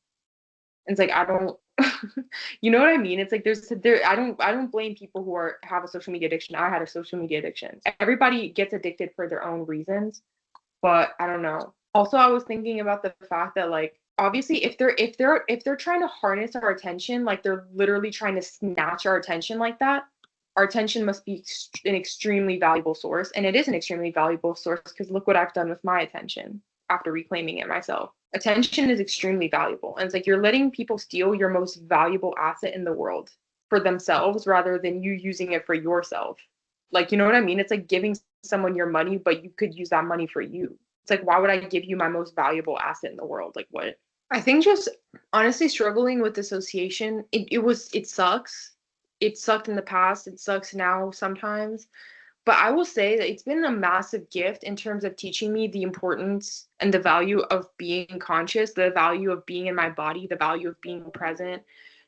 And it's like I don't you know what I mean? It's like I don't blame people who are have a social media addiction. I had a social media addiction. Everybody gets addicted for their own reasons, but I don't know. Also, I was thinking about the fact that like obviously if they're trying to harness our attention, like they're literally trying to snatch our attention like that, our attention must be an extremely valuable source, and it is an extremely valuable source because look what I've done with my attention after reclaiming it myself. Attention is extremely valuable, and it's like you're letting people steal your most valuable asset in the world for themselves rather than you using it for yourself. Like, you know what I mean? It's like giving someone your money, but you could use that money for you. It's like, why would I give you my most valuable asset in the world? Like, what? I think just honestly struggling with dissociation, it sucks. It sucked in the past, it sucks now sometimes. But I will say that it's been a massive gift in terms of teaching me the importance and the value of being conscious, the value of being in my body, the value of being present,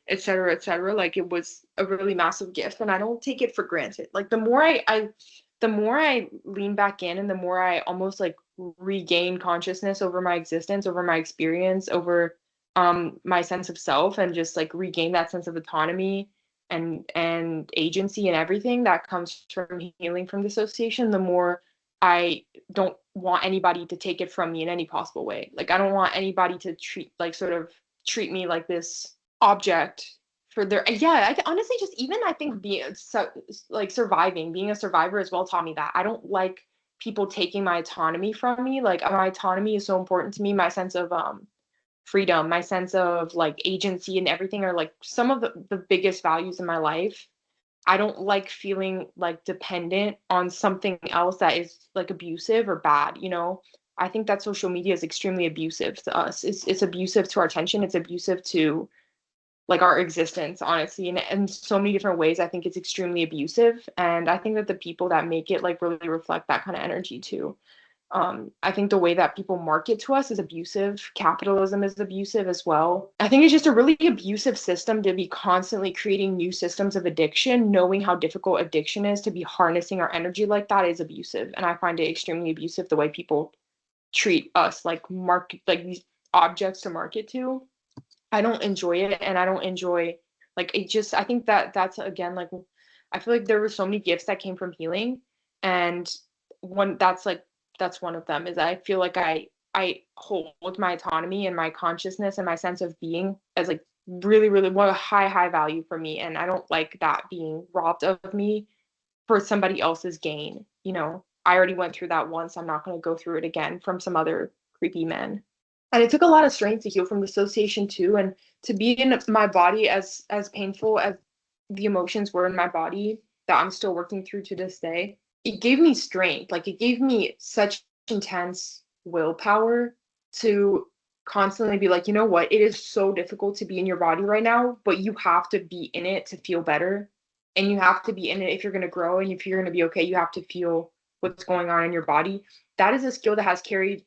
et cetera. Like it was a really massive gift, and I don't take it for granted. Like the more I lean back in, and the more I almost like regain consciousness over my existence, over my experience, over my sense of self, and just like regain that sense of autonomy and agency and everything that comes from healing from dissociation, the more I don't want anybody to take it from me in any possible way. Like I don't want anybody to treat me like this object for their, yeah, honestly just even I think being so like surviving, being a survivor as well taught me that I don't like people taking my autonomy from me. Like my autonomy is so important to me. My sense of freedom, my sense of like agency and everything are like some of the biggest values in my life. I don't like feeling like dependent on something else that is like abusive or bad, you know? I think that social media is extremely abusive to us. It's abusive to our attention. It's abusive to like our existence, honestly. And in so many different ways, I think it's extremely abusive. And I think that the people that make it like really reflect that kind of energy too. I think the way that people market to us is abusive. Capitalism is abusive as well. I think it's just a really abusive system to be constantly creating new systems of addiction, knowing how difficult addiction is to be harnessing our energy like that is abusive. And I find it extremely abusive the way people treat us like market like these objects to market to. I don't enjoy it, and I don't enjoy like it just I think that that's again like I feel like there were so many gifts that came from healing, and one that's one of them is I feel like I hold my autonomy and my consciousness and my sense of being as like really what a high value for me, and I don't like that being robbed of me for somebody else's gain, you know. I already went through that once. I'm not going to go through it again from some other creepy men. And it took a lot of strength to heal from dissociation too, and to be in my body as painful as the emotions were in my body that I'm still working through to this day. It gave me strength. Like it gave me such intense willpower to constantly be like, you know what? It is so difficult to be in your body right now, but you have to be in it to feel better. And you have to be in it if you're going to grow and if you're going to be okay, you have to feel what's going on in your body. That is a skill that has carried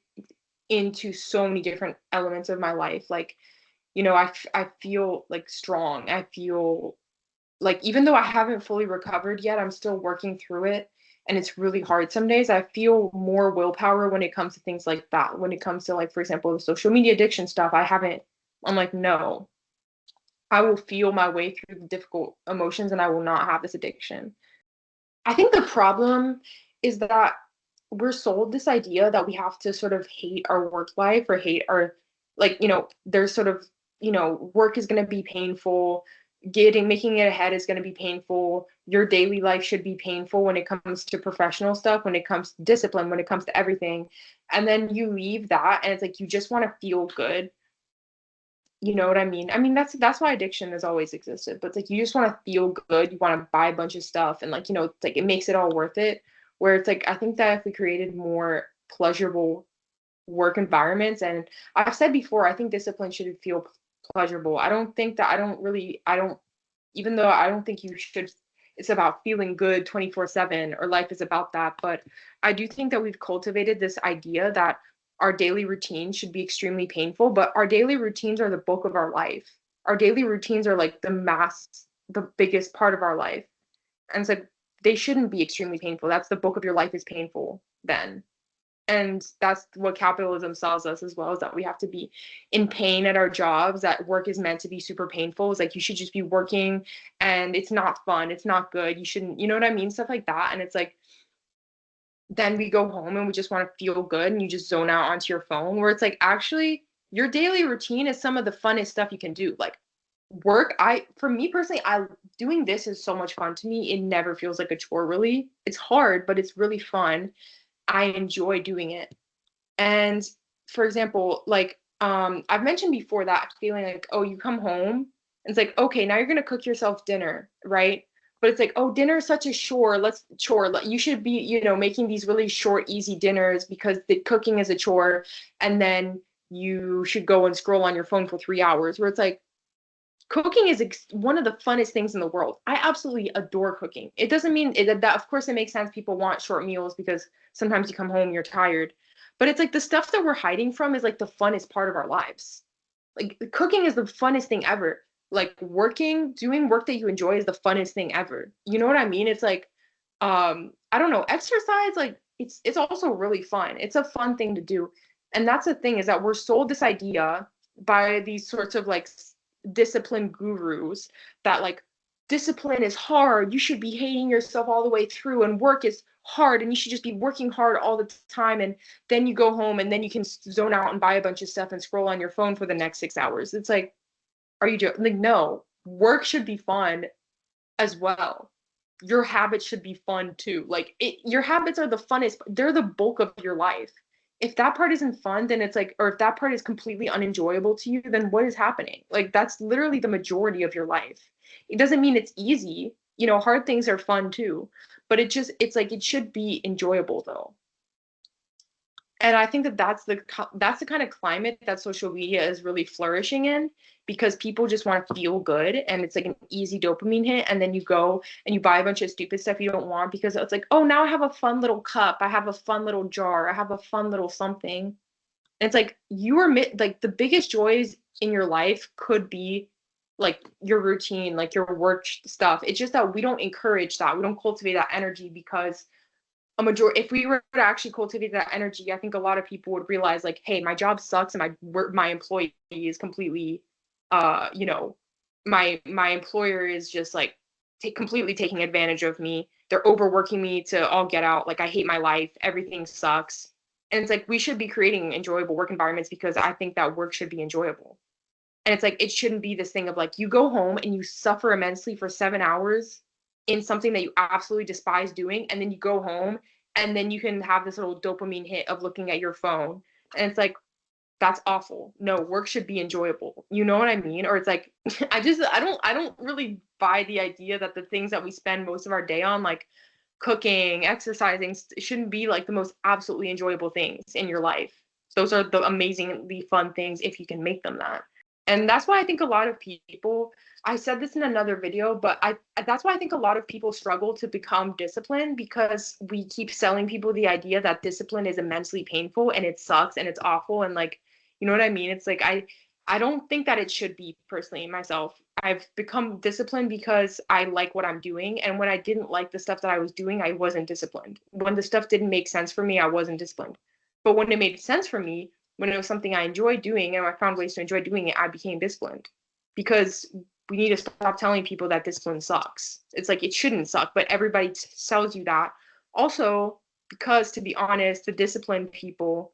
into so many different elements of my life. Like, you know, I feel like strong. I feel like even though I haven't fully recovered yet, I'm still working through it. And it's really hard some days. I feel more willpower when it comes to things like that. When it comes to, like, for example, the social media addiction stuff, I'm like, no, I will feel my way through the difficult emotions and I will not have this addiction. I think the problem is that we're sold this idea that we have to sort of hate our work life or hate our, like, you know, there's sort of, you know, work is going to be painful, making it ahead is going to be painful, your daily life should be painful when it comes to professional stuff, when it comes to discipline, when it comes to everything. And then you leave that and it's like you just want to feel good. You know what I mean? I mean, that's why addiction has always existed. But it's like you just want to feel good. You want to buy a bunch of stuff, and like, you know, it's like it makes it all worth it. Where it's like I think that if we created more pleasurable work environments, and I've said before, I think discipline should feel pleasurable. I don't think that I don't even though I don't think you should. It's about feeling good 24/7, or life is about that. But I do think that we've cultivated this idea that our daily routines should be extremely painful, but our daily routines are the bulk of our life. Our daily routines are like the biggest part of our life. And it's like they shouldn't be extremely painful. That's the bulk of your life is painful then. And that's what capitalism sells us as well, is that we have to be in pain at our jobs, that work is meant to be super painful. It's like you should just be working and it's not fun, it's not good, you shouldn't, you know what I mean, stuff like that. And it's like then we go home and we just want to feel good and you just zone out onto your phone, where it's like actually your daily routine is some of the funnest stuff you can do. Like work, I for me personally, I doing this is so much fun to me. It never feels like a chore really. It's hard, but it's really fun. I enjoy doing it. And for example, like I've mentioned before that feeling like, oh, you come home and it's like, okay, now you're gonna cook yourself dinner, right? But it's like, oh, dinner is such a chore. You should be, you know, making these really short, easy dinners because the cooking is a chore, and then you should go and scroll on your phone for 3 hours. Where it's like, cooking is one of the funnest things in the world. I absolutely adore cooking. It doesn't mean that, of course, it makes sense. People want short meals because sometimes you come home, you're tired. But it's like the stuff that we're hiding from is like the funnest part of our lives. Like cooking is the funnest thing ever. like doing work that you enjoy is the funnest thing ever. You know what I mean? It's like, I don't know, exercise, like it's also really fun. It's a fun thing to do. And that's the thing, is that we're sold this idea by these sorts of like discipline gurus that like discipline is hard. You should be hating yourself all the way through, and work is hard, and you should just be working hard all the time. And then you go home and then you can zone out and buy a bunch of stuff and scroll on your phone for the next 6 hours. It's like, are you joking? Like, no, work should be fun as well. Your habits should be fun too. Like your habits are the funnest. They're the bulk of your life. If that part isn't fun, then it's like, or if that part is completely unenjoyable to you, then what is happening? Like that's literally the majority of your life. It doesn't mean it's easy. You know, hard things are fun too, but it's like it should be enjoyable though. And I think that that's the kind of climate that social media is really flourishing in, because people just want to feel good, and it's like an easy dopamine hit, and then you go and you buy a bunch of stupid stuff you don't want because it's like, oh, now I have a fun little cup, I have a fun little jar, I have a fun little something. And it's like like the biggest joys in your life could be like your routine, like your work stuff. It's just that we don't encourage that. We don't cultivate that energy, because a majority, if we were to actually cultivate that energy, I think a lot of people would realize like, hey, my job sucks, and my employee is completely you know, my employer is just like completely taking advantage of me. They're overworking me to all get out. Like I hate my life, everything sucks. And it's like we should be creating enjoyable work environments, because I think that work should be enjoyable. And it's like it shouldn't be this thing of like you go home and you suffer immensely for 7 hours in something that you absolutely despise doing, and then you go home and then you can have this little dopamine hit of looking at your phone. And it's like, that's awful. No, work should be enjoyable. You know what I mean? Or it's like I don't really buy the idea that the things that we spend most of our day on, like cooking, exercising, shouldn't be like the most absolutely enjoyable things in your life. Those are the amazingly fun things if you can make them that. And that's why I think a lot of people, I said this in another video, but that's why I think a lot of people struggle to become disciplined, because we keep selling people the idea that discipline is immensely painful and it sucks and it's awful, and like, you know what I mean? It's like I don't think that it should be, personally, myself. I've become disciplined because I like what I'm doing, and when I didn't like the stuff that I was doing, I wasn't disciplined. When the stuff didn't make sense for me, I wasn't disciplined. But when it made sense for me, when it was something I enjoyed doing and I found ways to enjoy doing it, I became disciplined. Because we need to stop telling people that discipline sucks. It's like it shouldn't suck, but everybody tells you that. Also, because to be honest, the disciplined people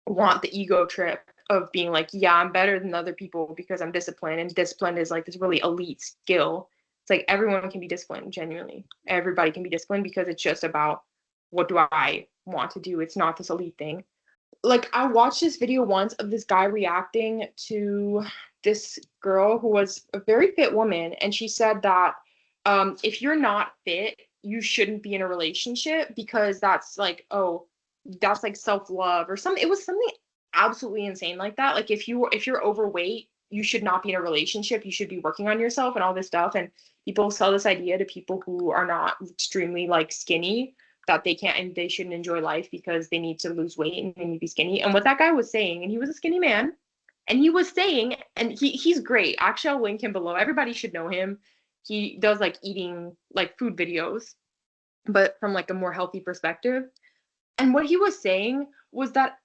want the ego trip of being like, yeah, I'm better than other people because I'm disciplined. And discipline is like this really elite skill. It's like everyone can be disciplined, genuinely. Everybody can be disciplined, because it's just about what do I want to do. It's not this elite thing. Like I watched this video once of this guy reacting to this girl who was a very fit woman, and she said that if you're not fit, you shouldn't be in a relationship, because that's like, oh, that's like self-love or something. It was something absolutely insane like that. Like if you're overweight, you should not be in a relationship. You should be working on yourself and all this stuff. And people sell this idea to people who are not extremely like skinny, that they can't and they shouldn't enjoy life because they need to lose weight and they need to be skinny. And what that guy was saying, and he was a skinny man, and he was saying, and he's great. Actually, I'll link him below. Everybody should know him. He does like eating like food videos, but from like a more healthy perspective. And what he was saying was that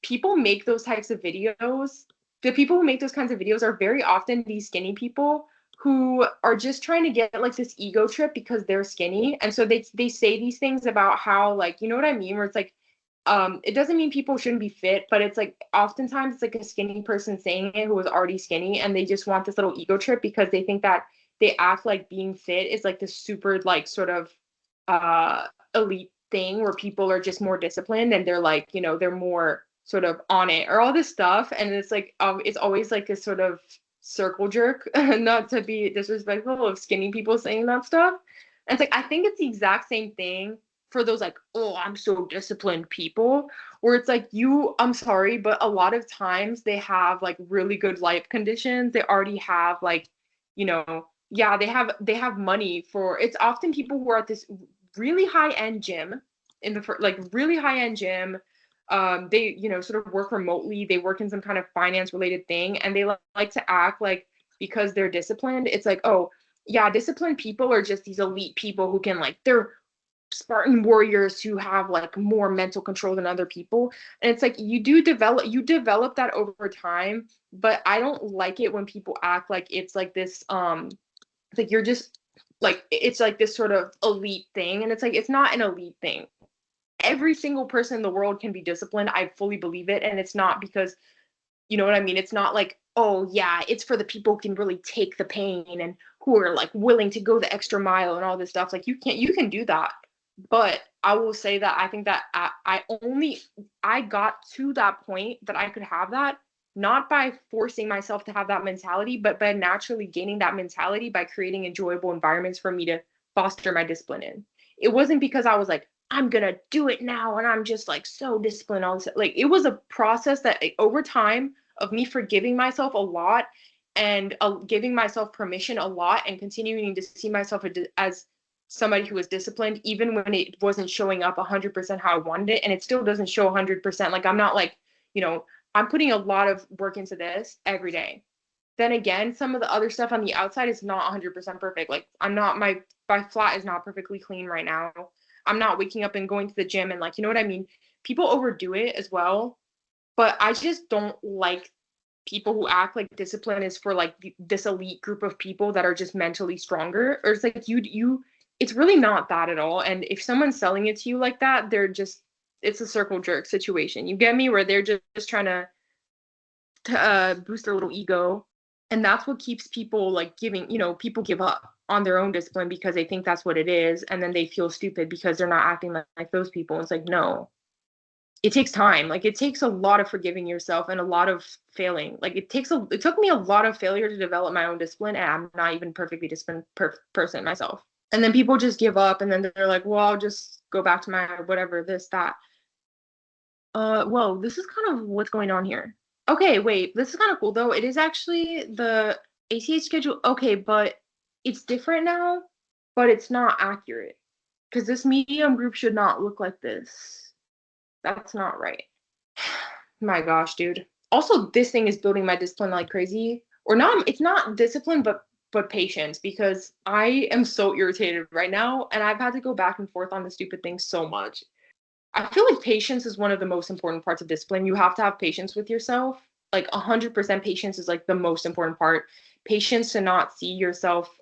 people make those types of videos. The people who make those kinds of videos are very often these skinny people who are just trying to get like this ego trip because they're skinny. And so they say these things about how, like, you know what I mean, where it's like it doesn't mean people shouldn't be fit, but it's like oftentimes it's like a skinny person saying it who was already skinny, and they just want this little ego trip because they think that they act like being fit is like this super like sort of elite thing where people are just more disciplined and they're like, you know, they're more sort of on it or all this stuff. And it's like it's always like this sort of circle jerk, not to be disrespectful, of skinny people saying that stuff. And it's like I think it's the exact same thing for those like, oh, I'm so disciplined people, where it's like, I'm sorry, but a lot of times they have like really good life conditions. They already have like, you know, yeah, they have money for, it's often people who are at this really high end gym, in the like really high end gym. They, you know, sort of work remotely. They work in some kind of finance related thing, and they like to act like because they're disciplined, it's like, oh, yeah, disciplined people are just these elite people who can like they're Spartan warriors who have like more mental control than other people. And it's like you develop that over time, but I don't like it when people act like it's like this it's like you're just like it's like this sort of elite thing, and it's like it's not an elite thing. Every single person in the world can be disciplined. I fully believe it, and it's not because you know what I mean? It's not like, oh yeah, it's for the people who can really take the pain and who are like willing to go the extra mile and all this stuff. Like you can do that. But I will say that I think that I got to that point that I could have that not by forcing myself to have that mentality, but by naturally gaining that mentality by creating enjoyable environments for me to foster my discipline in. It wasn't because I was like, I'm gonna do it now and I'm just like so disciplined all this. Like it was a process that over time of me forgiving myself a lot and giving myself permission a lot and continuing to see myself as somebody who was disciplined even when it wasn't showing up 100% how I wanted it, and it still doesn't show 100%. Like I'm not like, you know, I'm putting a lot of work into this every day. Then again, some of the other stuff on the outside is not 100% perfect. Like I'm not my flat is not perfectly clean right now. I'm not waking up and going to the gym and like, you know what I mean? People overdo it as well, but I just don't like people who act like discipline is for like this elite group of people that are just mentally stronger. Or it's like it's really not that at all. And if someone's selling it to you like that, it's a circle jerk situation. You get me? Where they're just trying to boost their little ego, and that's what keeps people like people give up on their own discipline because they think that's what it is, and then they feel stupid because they're not acting like those people. It's like, no, it takes time. Like it takes a lot of forgiving yourself and a lot of failing. Like it took me a lot of failure to develop my own discipline, and I'm not even perfectly disciplined person myself. And then people just give up, and then they're like, well, I'll just go back to my whatever, this, that. Whoa, this is kind of what's going on here. Okay, wait, this is kind of cool though. It is actually the ACH schedule. Okay, but it's different now, but it's not accurate because this medium group should not look like this. That's not right. My gosh, dude. Also, this thing is building my discipline like crazy. Or not, it's not discipline, but patience, because I am so irritated right now and I've had to go back and forth on the stupid thing so much. I feel like patience is one of the most important parts of discipline. You have to have patience with yourself. Like 100% patience is like the most important part. Patience to not see yourself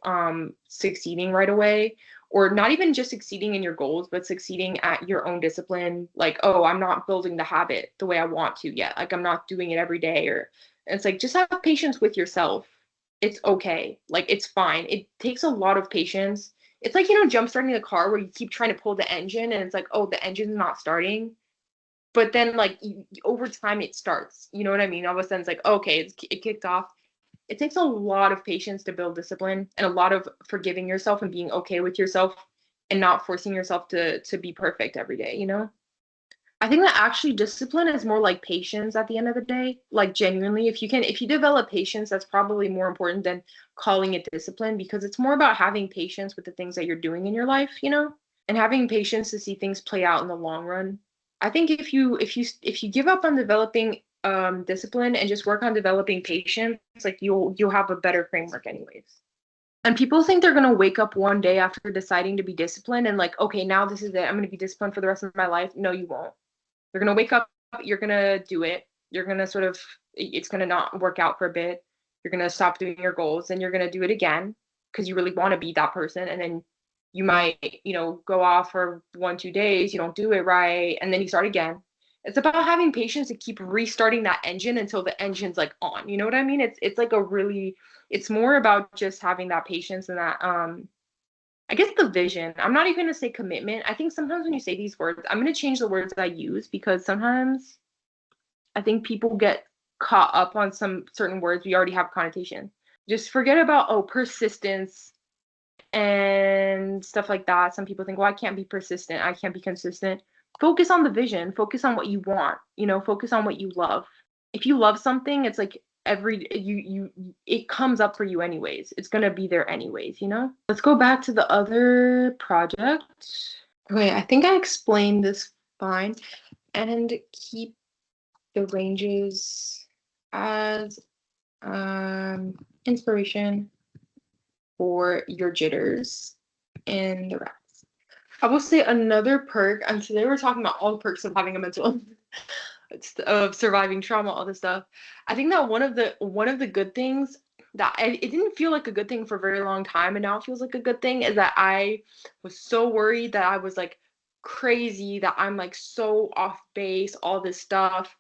succeeding right away, or not even just succeeding in your goals, but succeeding at your own discipline. Like, oh, I'm not building the habit the way I want to yet. Like I'm not doing it every day. Or it's like just have patience with yourself. It's okay. Like it's fine. It takes a lot of patience. It's like, jump starting a car where you keep trying to pull the engine and it's like, oh, the engine's not starting. But then like over time it starts. You know what I mean? All of a sudden it's like, okay, it kicked off. It takes a lot of patience to build discipline and a lot of forgiving yourself and being okay with yourself and not forcing yourself to be perfect every day. I think that actually discipline is more like patience at the end of the day. Like genuinely, if you develop patience, that's probably more important than calling it discipline, because it's more about having patience with the things that you're doing in your life, and having patience to see things play out in the long run. I think if you give up on developing discipline and just work on developing patience, like you'll have a better framework anyways. And people think they're going to wake up one day after deciding to be disciplined and like, okay, now this is it. I'm going to be disciplined for the rest of my life. No, you won't. You're going to wake up, you're going to do it. You're going to it's going to not work out for a bit. You're going to stop doing your goals and you're going to do it again because you really want to be that person. And then you might, go off for 1-2 days, you don't do it right. And then you start again. It's about having patience to keep restarting that engine until the engine's like on. You know what I mean? It's like it's more about just having that patience and that, I guess the vision. I'm not even going to say commitment. I think sometimes when you say these words, I'm going to change the words that I use because sometimes I think people get caught up on some certain words we already have connotation. Just forget about, persistence and stuff like that. Some people think, well, I can't be persistent. I can't be consistent. Focus on the vision. Focus on what you want. Focus on what you love. If you love something, it's like it comes up for you anyways. It's gonna be there anyways. Let's go back to the other project. Okay, I think I explained this fine. And keep the ranges as inspiration for your jitters and the rest. I will say another perk, and today we're talking about all the perks of having a mental of surviving trauma, all this stuff. I think that one of the good things that it didn't feel like a good thing for a very long time, and now it feels like a good thing, is that I was so worried that I was like crazy, that I'm like so off base, all this stuff.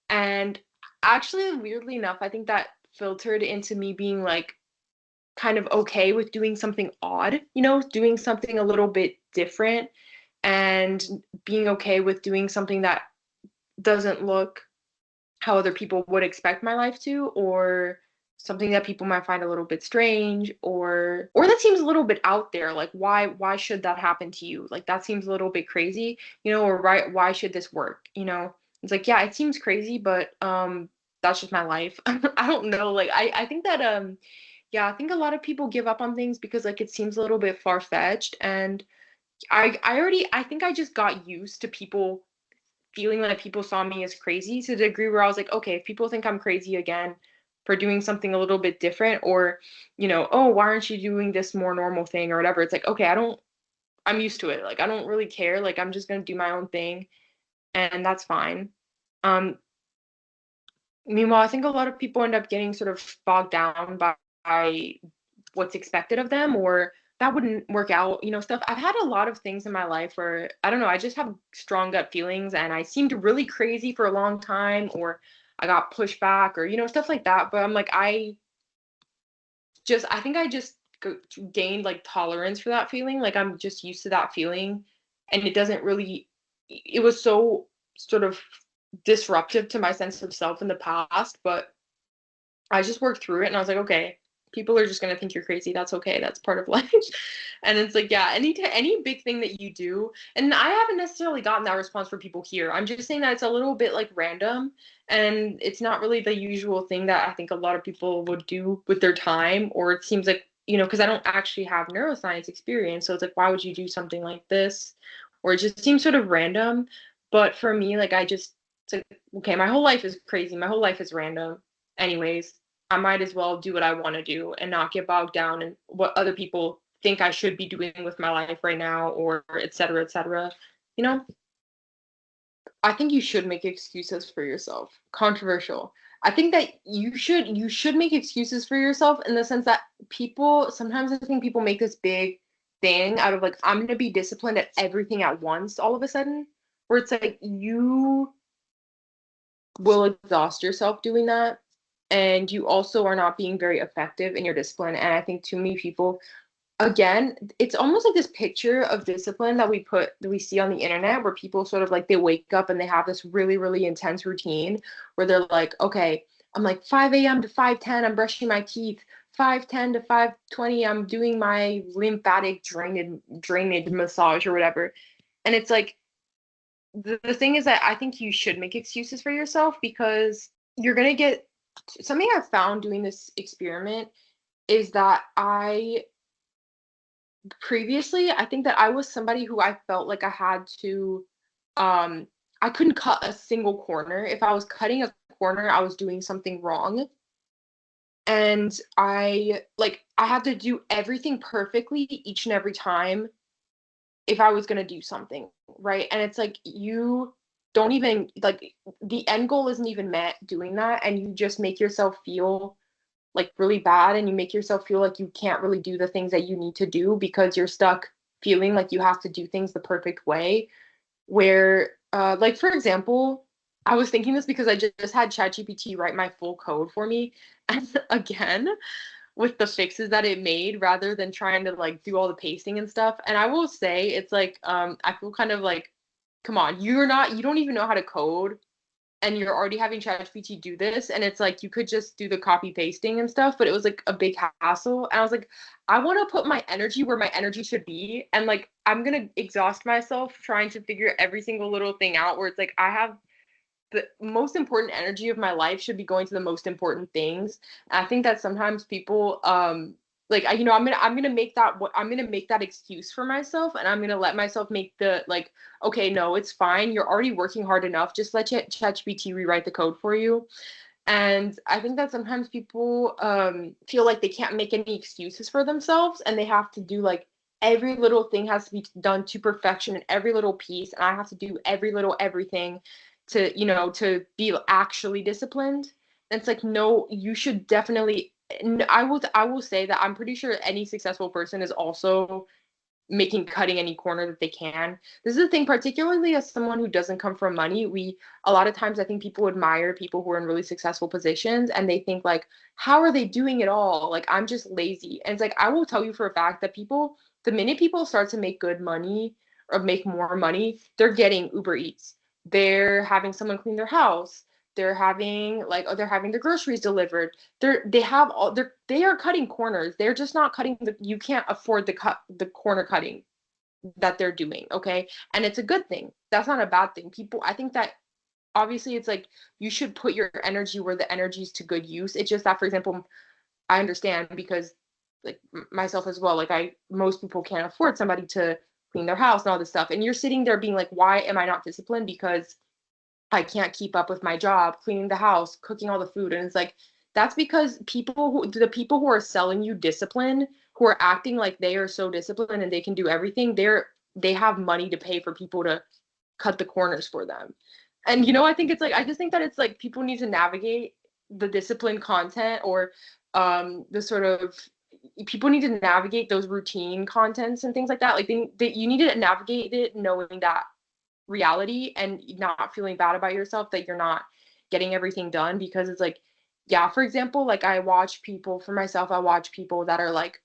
And actually, weirdly enough, I think that filtered into me being like kind of okay with doing something odd, doing something a little bit different, and being okay with doing something that doesn't look how other people would expect my life to, or something that people might find a little bit strange, or that seems a little bit out there, like why should that happen to you, like that seems a little bit crazy, or right, why should this work, it's like, yeah, it seems crazy, but that's just my life. I don't know, like I think that yeah, I think a lot of people give up on things because like it seems a little bit far-fetched, and I think I just got used to people feeling like people saw me as crazy to the degree where I was like, okay, if people think I'm crazy again for doing something a little bit different, or, oh, why aren't you doing this more normal thing or whatever? It's like, okay, I'm used to it. Like, I don't really care. Like, I'm just going to do my own thing, and that's fine. Um, Meanwhile, I think a lot of people end up getting sort of bogged down by what's expected of them, or that wouldn't work out, stuff. I've had a lot of things in my life where I don't know, I just have strong gut feelings and I seemed really crazy for a long time, or I got pushed back, or stuff like that. But I'm like, I think I just gained like tolerance for that feeling. Like I'm just used to that feeling, and it doesn't really, it was so sort of disruptive to my sense of self in the past, but I just worked through it, and I was like, okay, people are just gonna think you're crazy. That's okay. That's part of life. And it's like, yeah, any big thing that you do, and I haven't necessarily gotten that response for people here. I'm just saying that it's a little bit like random, and it's not really the usual thing that I think a lot of people would do with their time. Or it seems like, because I don't actually have neuroscience experience, so it's like, why would you do something like this? Or it just seems sort of random. But for me, like it's like, okay, my whole life is crazy. My whole life is random anyways. I might as well do what I want to do and not get bogged down in what other people think I should be doing with my life right now, or et cetera, et cetera. You know, I think you should make excuses for yourself. Controversial. I think that you should make excuses for yourself, in the sense that people sometimes, I think people make this big thing out of like, I'm gonna be disciplined at everything at once all of a sudden, where it's like you will exhaust yourself doing that, and you also are not being very effective in your discipline. And I think too many people, again, it's almost like this picture of discipline that we see on the internet, where people sort of like, they wake up and they have this really really intense routine where they're like, okay, I'm like 5 a.m. to 5:10 I'm brushing my teeth, 5:10 to 5:20 I'm doing my lymphatic drainage massage or whatever. And it's like, the thing is that I think you should make excuses for yourself, because you're going to get something I've found doing this experiment is that I think that I was somebody who I felt like I had to, um, I couldn't cut a single corner. If I was cutting a corner, I was doing something wrong. And I had to do everything perfectly each and every time if I was gonna do something, right? And it's like, you don't even like, the end goal isn't even met doing that, and you just make yourself feel like really bad, and you make yourself feel like you can't really do the things that you need to do because you're stuck feeling like you have to do things the perfect way. Where like for example, I was thinking this because I just had ChatGPT write my full code for me, and again, with the fixes that it made, rather than trying to like do all the pasting and stuff. And I will say, it's like, I feel kind of like, come on, you don't even know how to code, and you're already having ChatGPT do this, and it's like, you could just do the copy pasting and stuff, but it was like a big hassle. And I was like, I want to put my energy where my energy should be, and like, I'm gonna exhaust myself trying to figure every single little thing out, where it's like, I have the most important energy of my life should be going to the most important things. And I think that sometimes people, like, I'm gonna make that, what I'm gonna make that excuse for myself, and I'm gonna let myself make the like, okay, no, it's fine, you're already working hard enough, just let ChatGPT rewrite the code for you. And I think that sometimes people feel like they can't make any excuses for themselves and they have to do like every little thing has to be done to perfection and every little piece. And I have to do every little everything to, to be actually disciplined. And it's like, no, you should definitely. I will say that I'm pretty sure any successful person is also making cutting any corner that they can. This is the thing, particularly as someone who doesn't come from money, we a lot of times I think people admire people who are in really successful positions and they think like, how are they doing it all? Like I'm just lazy. And it's like I will tell you for a fact that people, the minute people start to make good money or make more money, they're getting Uber Eats. They're having someone clean their house. They're having they're having the groceries delivered. They are cutting corners. They're just not cutting the you can't afford the corner cutting that they're doing, okay? And it's a good thing. That's not a bad thing. People, I think that obviously it's like you should put your energy where the energy is to good use. It's just that, for example, I understand because like myself as well, like most people can't afford somebody to clean their house and all this stuff. And you're sitting there being like, why am I not disciplined? Because I can't keep up with my job, cleaning the house, cooking all the food. And it's like, that's because the people who are selling you discipline, who are acting like they are so disciplined and they can do everything, they have money to pay for people to cut the corners for them. And I think it's like I just think that it's like people need to navigate the discipline content or the sort of people need to navigate those routine contents and things like that. Like you need to navigate it knowing that reality and not feeling bad about yourself that you're not getting everything done because it's like yeah, for example, like I watch people that are like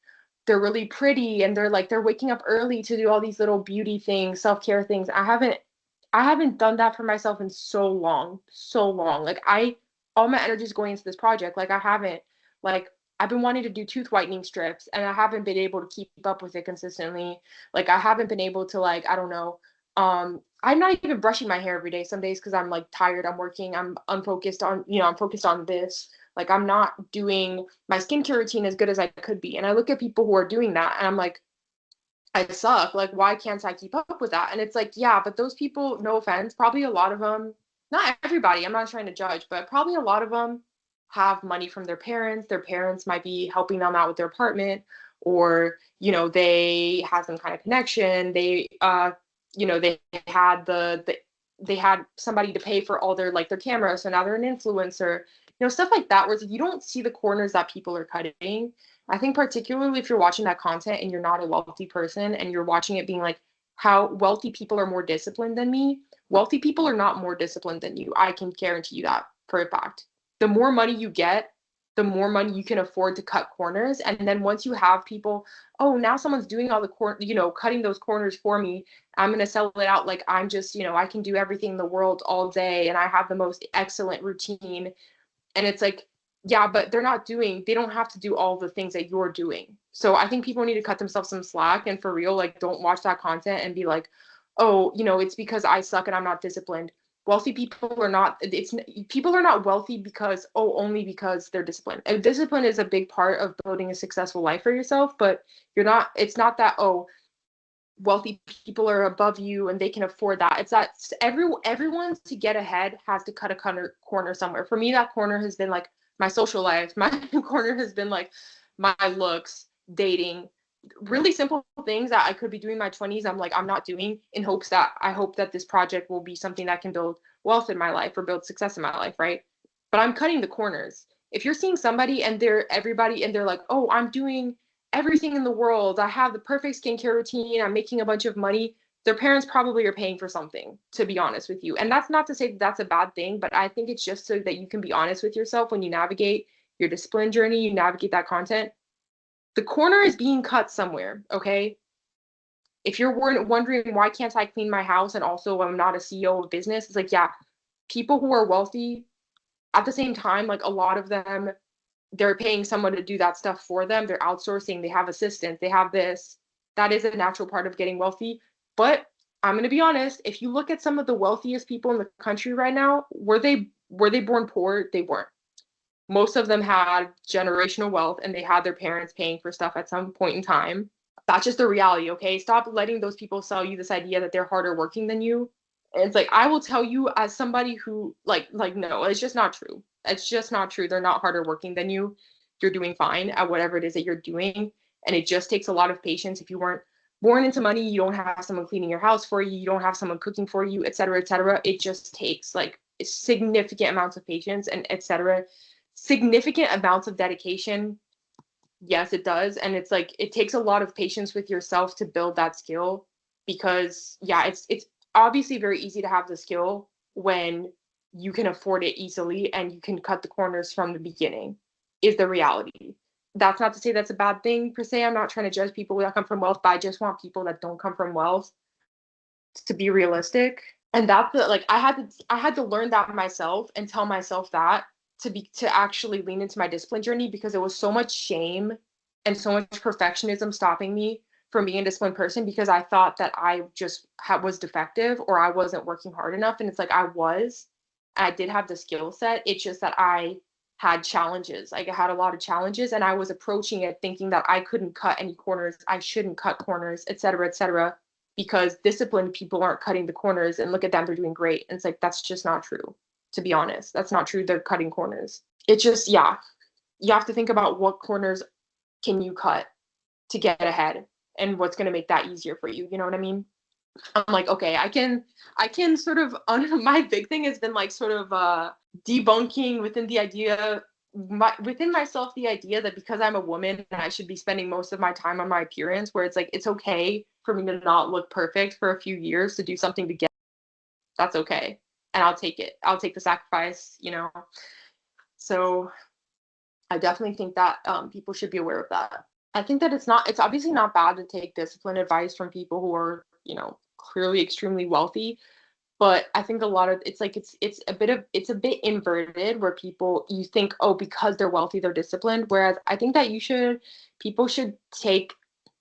they're really pretty and they're waking up early to do all these little beauty things, self-care things. I haven't done that for myself in so long, so long. Like all my energy is going into this project. Like I haven't like I've been wanting to do tooth whitening strips and I haven't been able to keep up with it consistently. Like I haven't been able to like I don't know. I'm not even brushing my hair every day some days because I'm like tired, I'm working, I'm unfocused on, I'm focused on this. Like I'm not doing my skincare routine as good as I could be. And I look at people who are doing that and I'm like, I suck. Like, why can't I keep up with that? And it's like, yeah, but those people, no offense, probably a lot of them, not everybody, I'm not trying to judge, but probably a lot of them have money from their parents. Their parents might be helping them out with their apartment, or, they have some kind of connection. They had they had somebody to pay for all their camera. So now they're an influencer, stuff like that, where it's like you don't see the corners that people are cutting. I think particularly if you're watching that content and you're not a wealthy person and you're watching it being like how wealthy people are more disciplined than me, wealthy people are not more disciplined than you. I can guarantee you that for a fact. The more money you get, the more money you can afford to cut corners. And then once you have people, oh, now someone's doing all the cutting those corners for me. I'm going to sell it out like I'm just, I can do everything in the world all day and I have the most excellent routine. And it's like, yeah, but they don't have to do all the things that you're doing. So I think people need to cut themselves some slack and for real, like don't watch that content and be like, oh, it's because I suck and I'm not disciplined. Wealthy people are not, people are not wealthy because, oh, only because they're disciplined. And discipline is a big part of building a successful life for yourself, but it's not that, oh, wealthy people are above you and they can afford that. It's that everyone to get ahead has to cut a corner somewhere. For me, that corner has been like my social life. My corner has been like my looks, dating, really simple things that I could be doing in my 20s. I'm not doing in hopes that I hope that this project will be something that can build wealth in my life or build success in my life, right? But I'm cutting the corners. If you're seeing somebody and they're like, oh, I'm doing everything in the world. I have the perfect skincare routine. I'm making a bunch of money. Their parents probably are paying for something, to be honest with you. And that's not to say that that's a bad thing, but I think it's just so that you can be honest with yourself when you navigate your discipline journey, you navigate that content. The corner is being cut somewhere, okay? If you're wondering why can't I clean my house and also I'm not a CEO of business, it's like, yeah, people who are wealthy at the same time, like a lot of them they're paying someone to do that stuff for them. They're outsourcing. They have assistants. They have this. That is a natural part of getting wealthy. But I'm going to be honest. If you look at some of the wealthiest people in the country right now, were they born poor? They weren't. Most of them had generational wealth and they had their parents paying for stuff at some point in time. That's just the reality, okay? Stop letting those people sell you this idea that they're harder working than you. And it's like, I will tell you as somebody who no, it's just not true. It's just not true. They're not harder working than you. You're doing fine at whatever it is that you're doing. And it just takes a lot of patience. If you weren't born into money, you don't have someone cleaning your house for you, you don't have someone cooking for you, et cetera, et cetera. It just takes like significant amounts of patience and et cetera. Significant amounts of dedication. Yes, it does. And it's like it takes a lot of patience with yourself to build that skill because yeah, it's obviously very easy to have the skill when you can afford it easily and you can cut the corners from the beginning is the reality. That's not to say that's a bad thing per se. I'm not trying to judge people that come from wealth, but I just want people that don't come from wealth to be realistic. And that's the, like I had to learn that myself and tell myself that to actually lean into my discipline journey because there was so much shame and so much perfectionism stopping me from being a disciplined person because I thought that I just was defective or I wasn't working hard enough. And it's like I did have the skill set. It's just that I had challenges. Like I had a lot of challenges and I was approaching it thinking that I couldn't cut any corners. I shouldn't cut corners, et cetera, because disciplined people aren't cutting the corners and look at them, they're doing great. And it's like, that's just not true, to be honest. That's not true. They're cutting corners. It's just, yeah, you have to think about what corners can you cut to get ahead and what's going to make that easier for you. You know what I mean? I'm like, okay, I can sort of, my big thing has been like sort of debunking within the idea, within myself, the idea that because I'm a woman, I should be spending most of my time on my appearance, where it's like, it's okay for me to not look perfect for a few years to do something to get, that's okay. And I'll take it. I'll take the sacrifice, you know? So I definitely think that people should be aware of that. I think that it's obviously not bad to take discipline advice from people who are, clearly extremely wealthy. But I think a lot of it's like it's a bit inverted where people you think, oh, because they're wealthy, they're disciplined. Whereas I think that people should take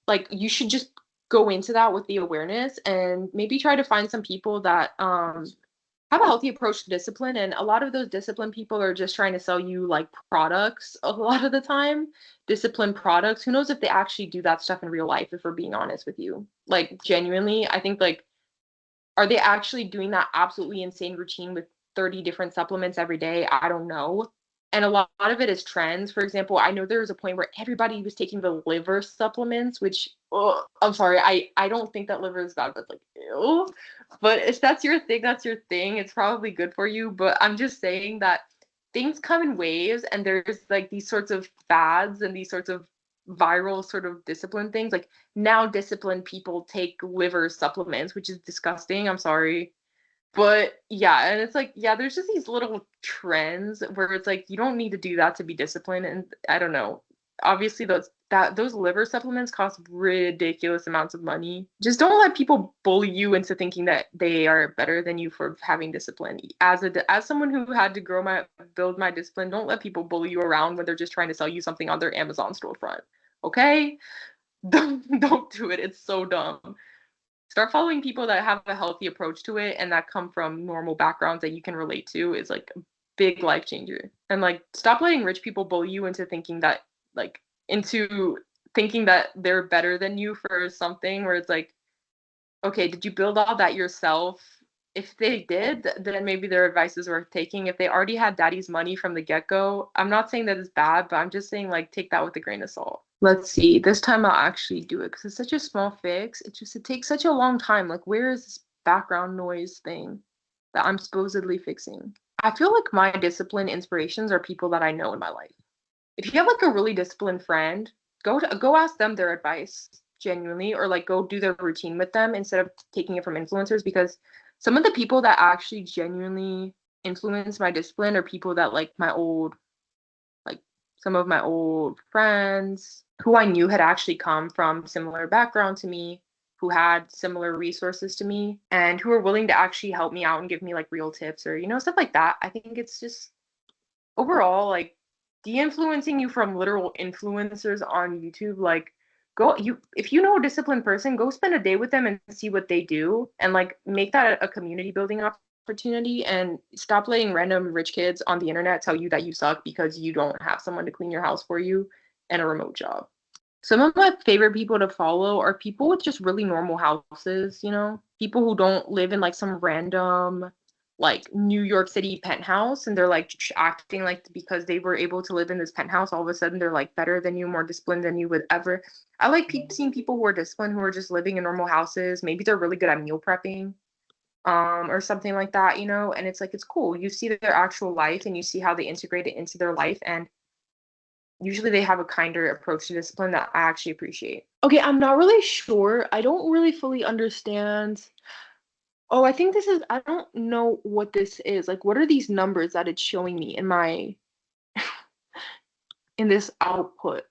like you should just go into that with the awareness and maybe try to find some people that have a healthy approach to discipline. And a lot of those disciplined people are just trying to sell you like products a lot of the time, disciplined products. Who knows if they actually do that stuff in real life, if we're being honest with you. Like genuinely, I think like are they actually doing that absolutely insane routine with 30 different supplements every day? I don't know. And a lot of it is trends. For example, I know there was a point where everybody was taking the liver supplements, which I'm sorry, I don't think that liver is bad, but like ew. But if that's your thing, that's your thing. It's probably good for you. But I'm just saying that things come in waves, and there's like these sorts of fads and these sorts of viral sort of discipline things. Like now disciplined people take liver supplements, which is disgusting. I'm sorry. But yeah, and it's like, yeah, there's just these little trends where it's like you don't need to do that to be disciplined. And I don't know. Obviously those liver supplements cost ridiculous amounts of money. Just don't let people bully you into thinking that they are better than you for having discipline. As someone who had to build my discipline, don't let people bully you around when they're just trying to sell you something on their Amazon storefront. Okay? Don't do it. It's so dumb. Start following people that have a healthy approach to it and that come from normal backgrounds that you can relate to is like a big life changer. And like stop letting rich people bully you like into thinking that they're better than you for something where it's like, okay, did you build all that yourself? If they did, then maybe their advice is worth taking. If they already had daddy's money from the get-go, I'm not saying that it's bad, but I'm just saying like take that with a grain of salt. Let's see. This time I'll actually do it because it's such a small fix. It takes such a long time. Like where is this background noise thing that I'm supposedly fixing? I feel like my discipline inspirations are people that I know in my life. If you have like a really disciplined friend, go ask them their advice genuinely, or like go do their routine with them instead of taking it from influencers, because some of the people that actually genuinely influence my discipline are people that like some of my old friends who I knew had actually come from similar background to me, who had similar resources to me, and who are willing to actually help me out and give me like real tips or stuff like that. I think it's just overall like de-influencing you from literal influencers on YouTube. Like go you if you know a disciplined person, go spend a day with them and see what they do and like make that a community building opportunity, and stop letting random rich kids on the internet tell you that you suck because you don't have someone to clean your house for you and a remote job. Some of my favorite people to follow are people with just really normal houses. people who don't live in like some random like New York City penthouse and they're like acting like because they were able to live in this penthouse, all of a sudden they're like better than you, more disciplined than you would ever. I like seeing people who are disciplined, who are just living in normal houses. Maybe they're really good at meal prepping, or something like that, you know, and it's like it's cool. You see their actual life and you see how they integrate it into their life, and usually they have a kinder approach to discipline that I actually appreciate. Okay, I'm not really sure. I don't really fully understand. Oh, I think this is, I don't know what this is. Like, what are these numbers that it's showing me in my, in this output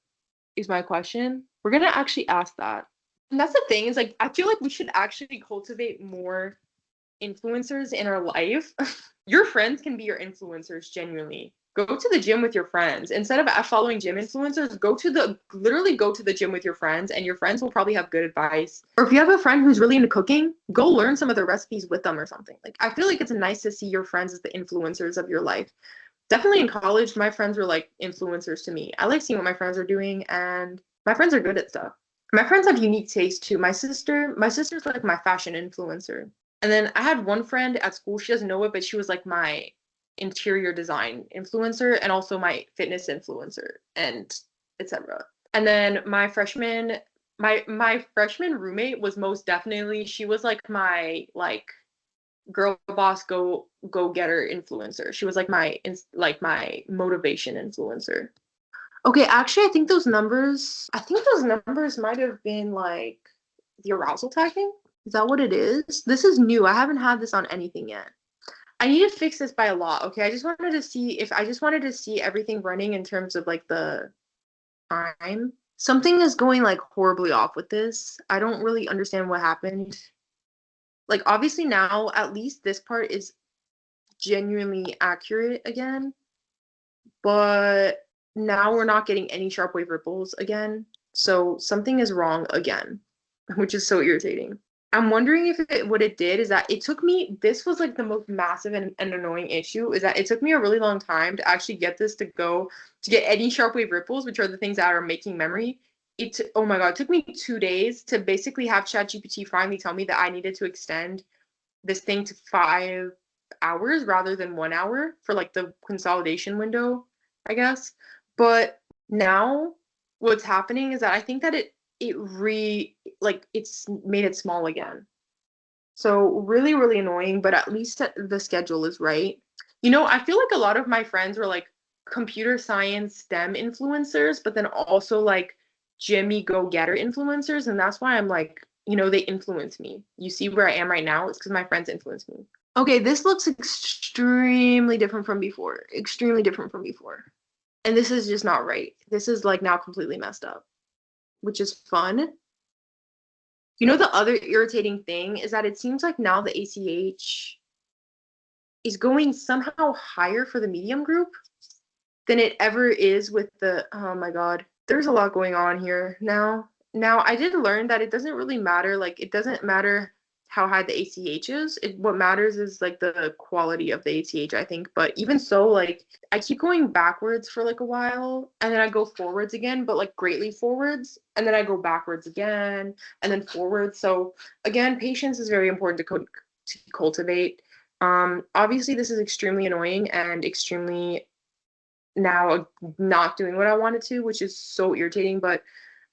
is my question. We're gonna actually ask that. And that's the thing, is like, I feel like we should actually cultivate more influencers in our life. Your friends can be your influencers, genuinely. Go to the gym with your friends. Instead of following gym influencers, literally go to the gym with your friends, and your friends will probably have good advice. Or if you have a friend who's really into cooking, go learn some of the recipes with them or something. Like, I feel like it's nice to see your friends as the influencers of your life. Definitely in college, my friends were like influencers to me. I like seeing what my friends are doing, and my friends are good at stuff. My friends have unique taste too. My sister's like my fashion influencer. And then I had one friend at school, she doesn't know it, but she was like my interior design influencer and also my fitness influencer and etc. And then my freshman roommate was most definitely, she was like my like girl boss go getter influencer. She was like my motivation influencer. Okay, actually, I think those numbers might have been like the arousal tagging. Is that what it is? This is new. I haven't had this on anything yet. I need to fix this by a lot. Okay, I just wanted to see everything running in terms of like the time. Something is going like horribly off with this. I don't really understand what happened. Like, obviously now at least this part is genuinely accurate again, but now we're not getting any sharp wave ripples again. So something is wrong again, which is so irritating. I'm wondering if what it did is that it took me, this was like the most massive and annoying issue, is that it took me a really long time to actually get this to go, to get any sharp wave ripples, which are the things that are making memory. Oh my God, it took me 2 days to basically have ChatGPT finally tell me that I needed to extend this thing to 5 hours rather than 1 hour for like the consolidation window, I guess. But now what's happening is that I think that it's made it small again. So really, really annoying, but at least the schedule is right. You know, I feel like a lot of my friends were like computer science STEM influencers, but then also like Jimmy go-getter influencers. And that's why I'm like, you know, they influence me. You see where I am right now? It's because my friends influence me. Okay, this looks extremely different from before. Extremely different from before. And this is just not right. This is like now completely messed up, which is fun. You know, the other irritating thing is that it seems like now the ACH is going somehow higher for the medium group than it ever is with the, oh my God, there's a lot going on here now. Now, I did learn that it doesn't really matter, like, it doesn't matter how high the ACH is. What matters is like the quality of the ACH, I think. But even so, like, I keep going backwards for like a while and then I go forwards again, but like greatly forwards. And then I go backwards again and then forwards. So, again, patience is very important to cultivate. Obviously, this is extremely annoying and extremely now not doing what I wanted to, which is so irritating. But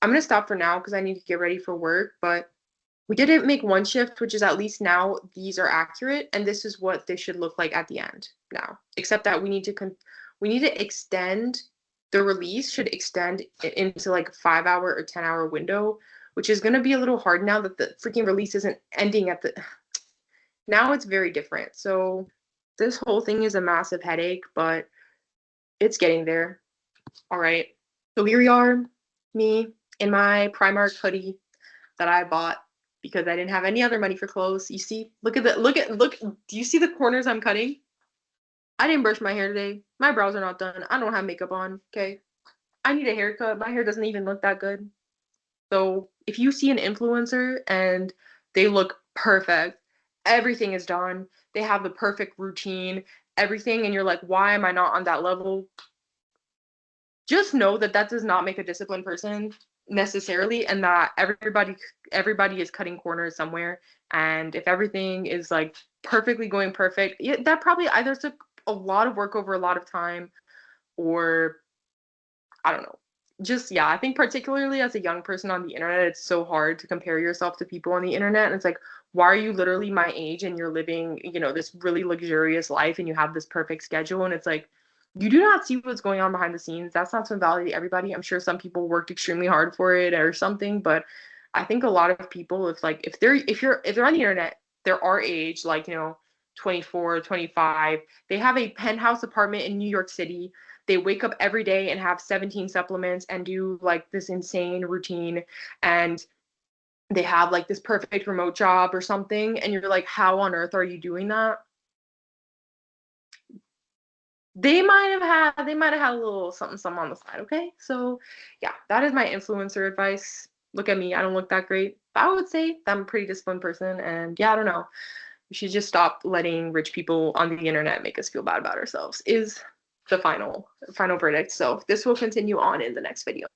I'm gonna stop for now because I need to get ready for work. But we didn't make one shift, which is at least now these are accurate, and this is what they should look like at the end now. Except that we need to extend the release should extend into like a 5 hour or 10 hour window, which is gonna be a little hard now that the freaking release isn't ending at the. Now it's very different. So this whole thing is a massive headache, but it's getting there. All right. So here we are, me in my Primark hoodie that I bought because I didn't have any other money for clothes. You see, look. Do you see the corners I'm cutting? I didn't brush my hair today. My brows are not done. I don't have makeup on. Okay. I need a haircut. My hair doesn't even look that good. So if you see an influencer and they look perfect, everything is done. They have the perfect routine, everything, and you're like, why am I not on that level? Just know that that does not make a disciplined person. necessarily, and that everybody is cutting corners somewhere, and if everything is like perfectly going perfect, yeah, that probably either took a lot of work over a lot of time, or I don't know. Just, yeah, I think particularly as a young person on the internet, it's so hard to compare yourself to people on the internet. And it's like, why are you literally my age and you're living, this really luxurious life and you have this perfect schedule? And it's like, you do not see what's going on behind the scenes. That's not to invalidate everybody. I'm sure some people worked extremely hard for it or something, but I think a lot of people, if they're on the internet, they're our age, like, 24, 25, they have a penthouse apartment in New York City, they wake up every day and have 17 supplements and do like this insane routine, and they have like this perfect remote job or something, and you're like, how on earth are you doing that? They might have had a little something something on the side. Okay, so yeah, that is my influencer advice. Look at me, I don't look that great, but I would say that I'm a pretty disciplined person, and yeah, I don't know, we should just stop letting rich people on the internet make us feel bad about ourselves, is the final verdict. So this will continue on in the next video.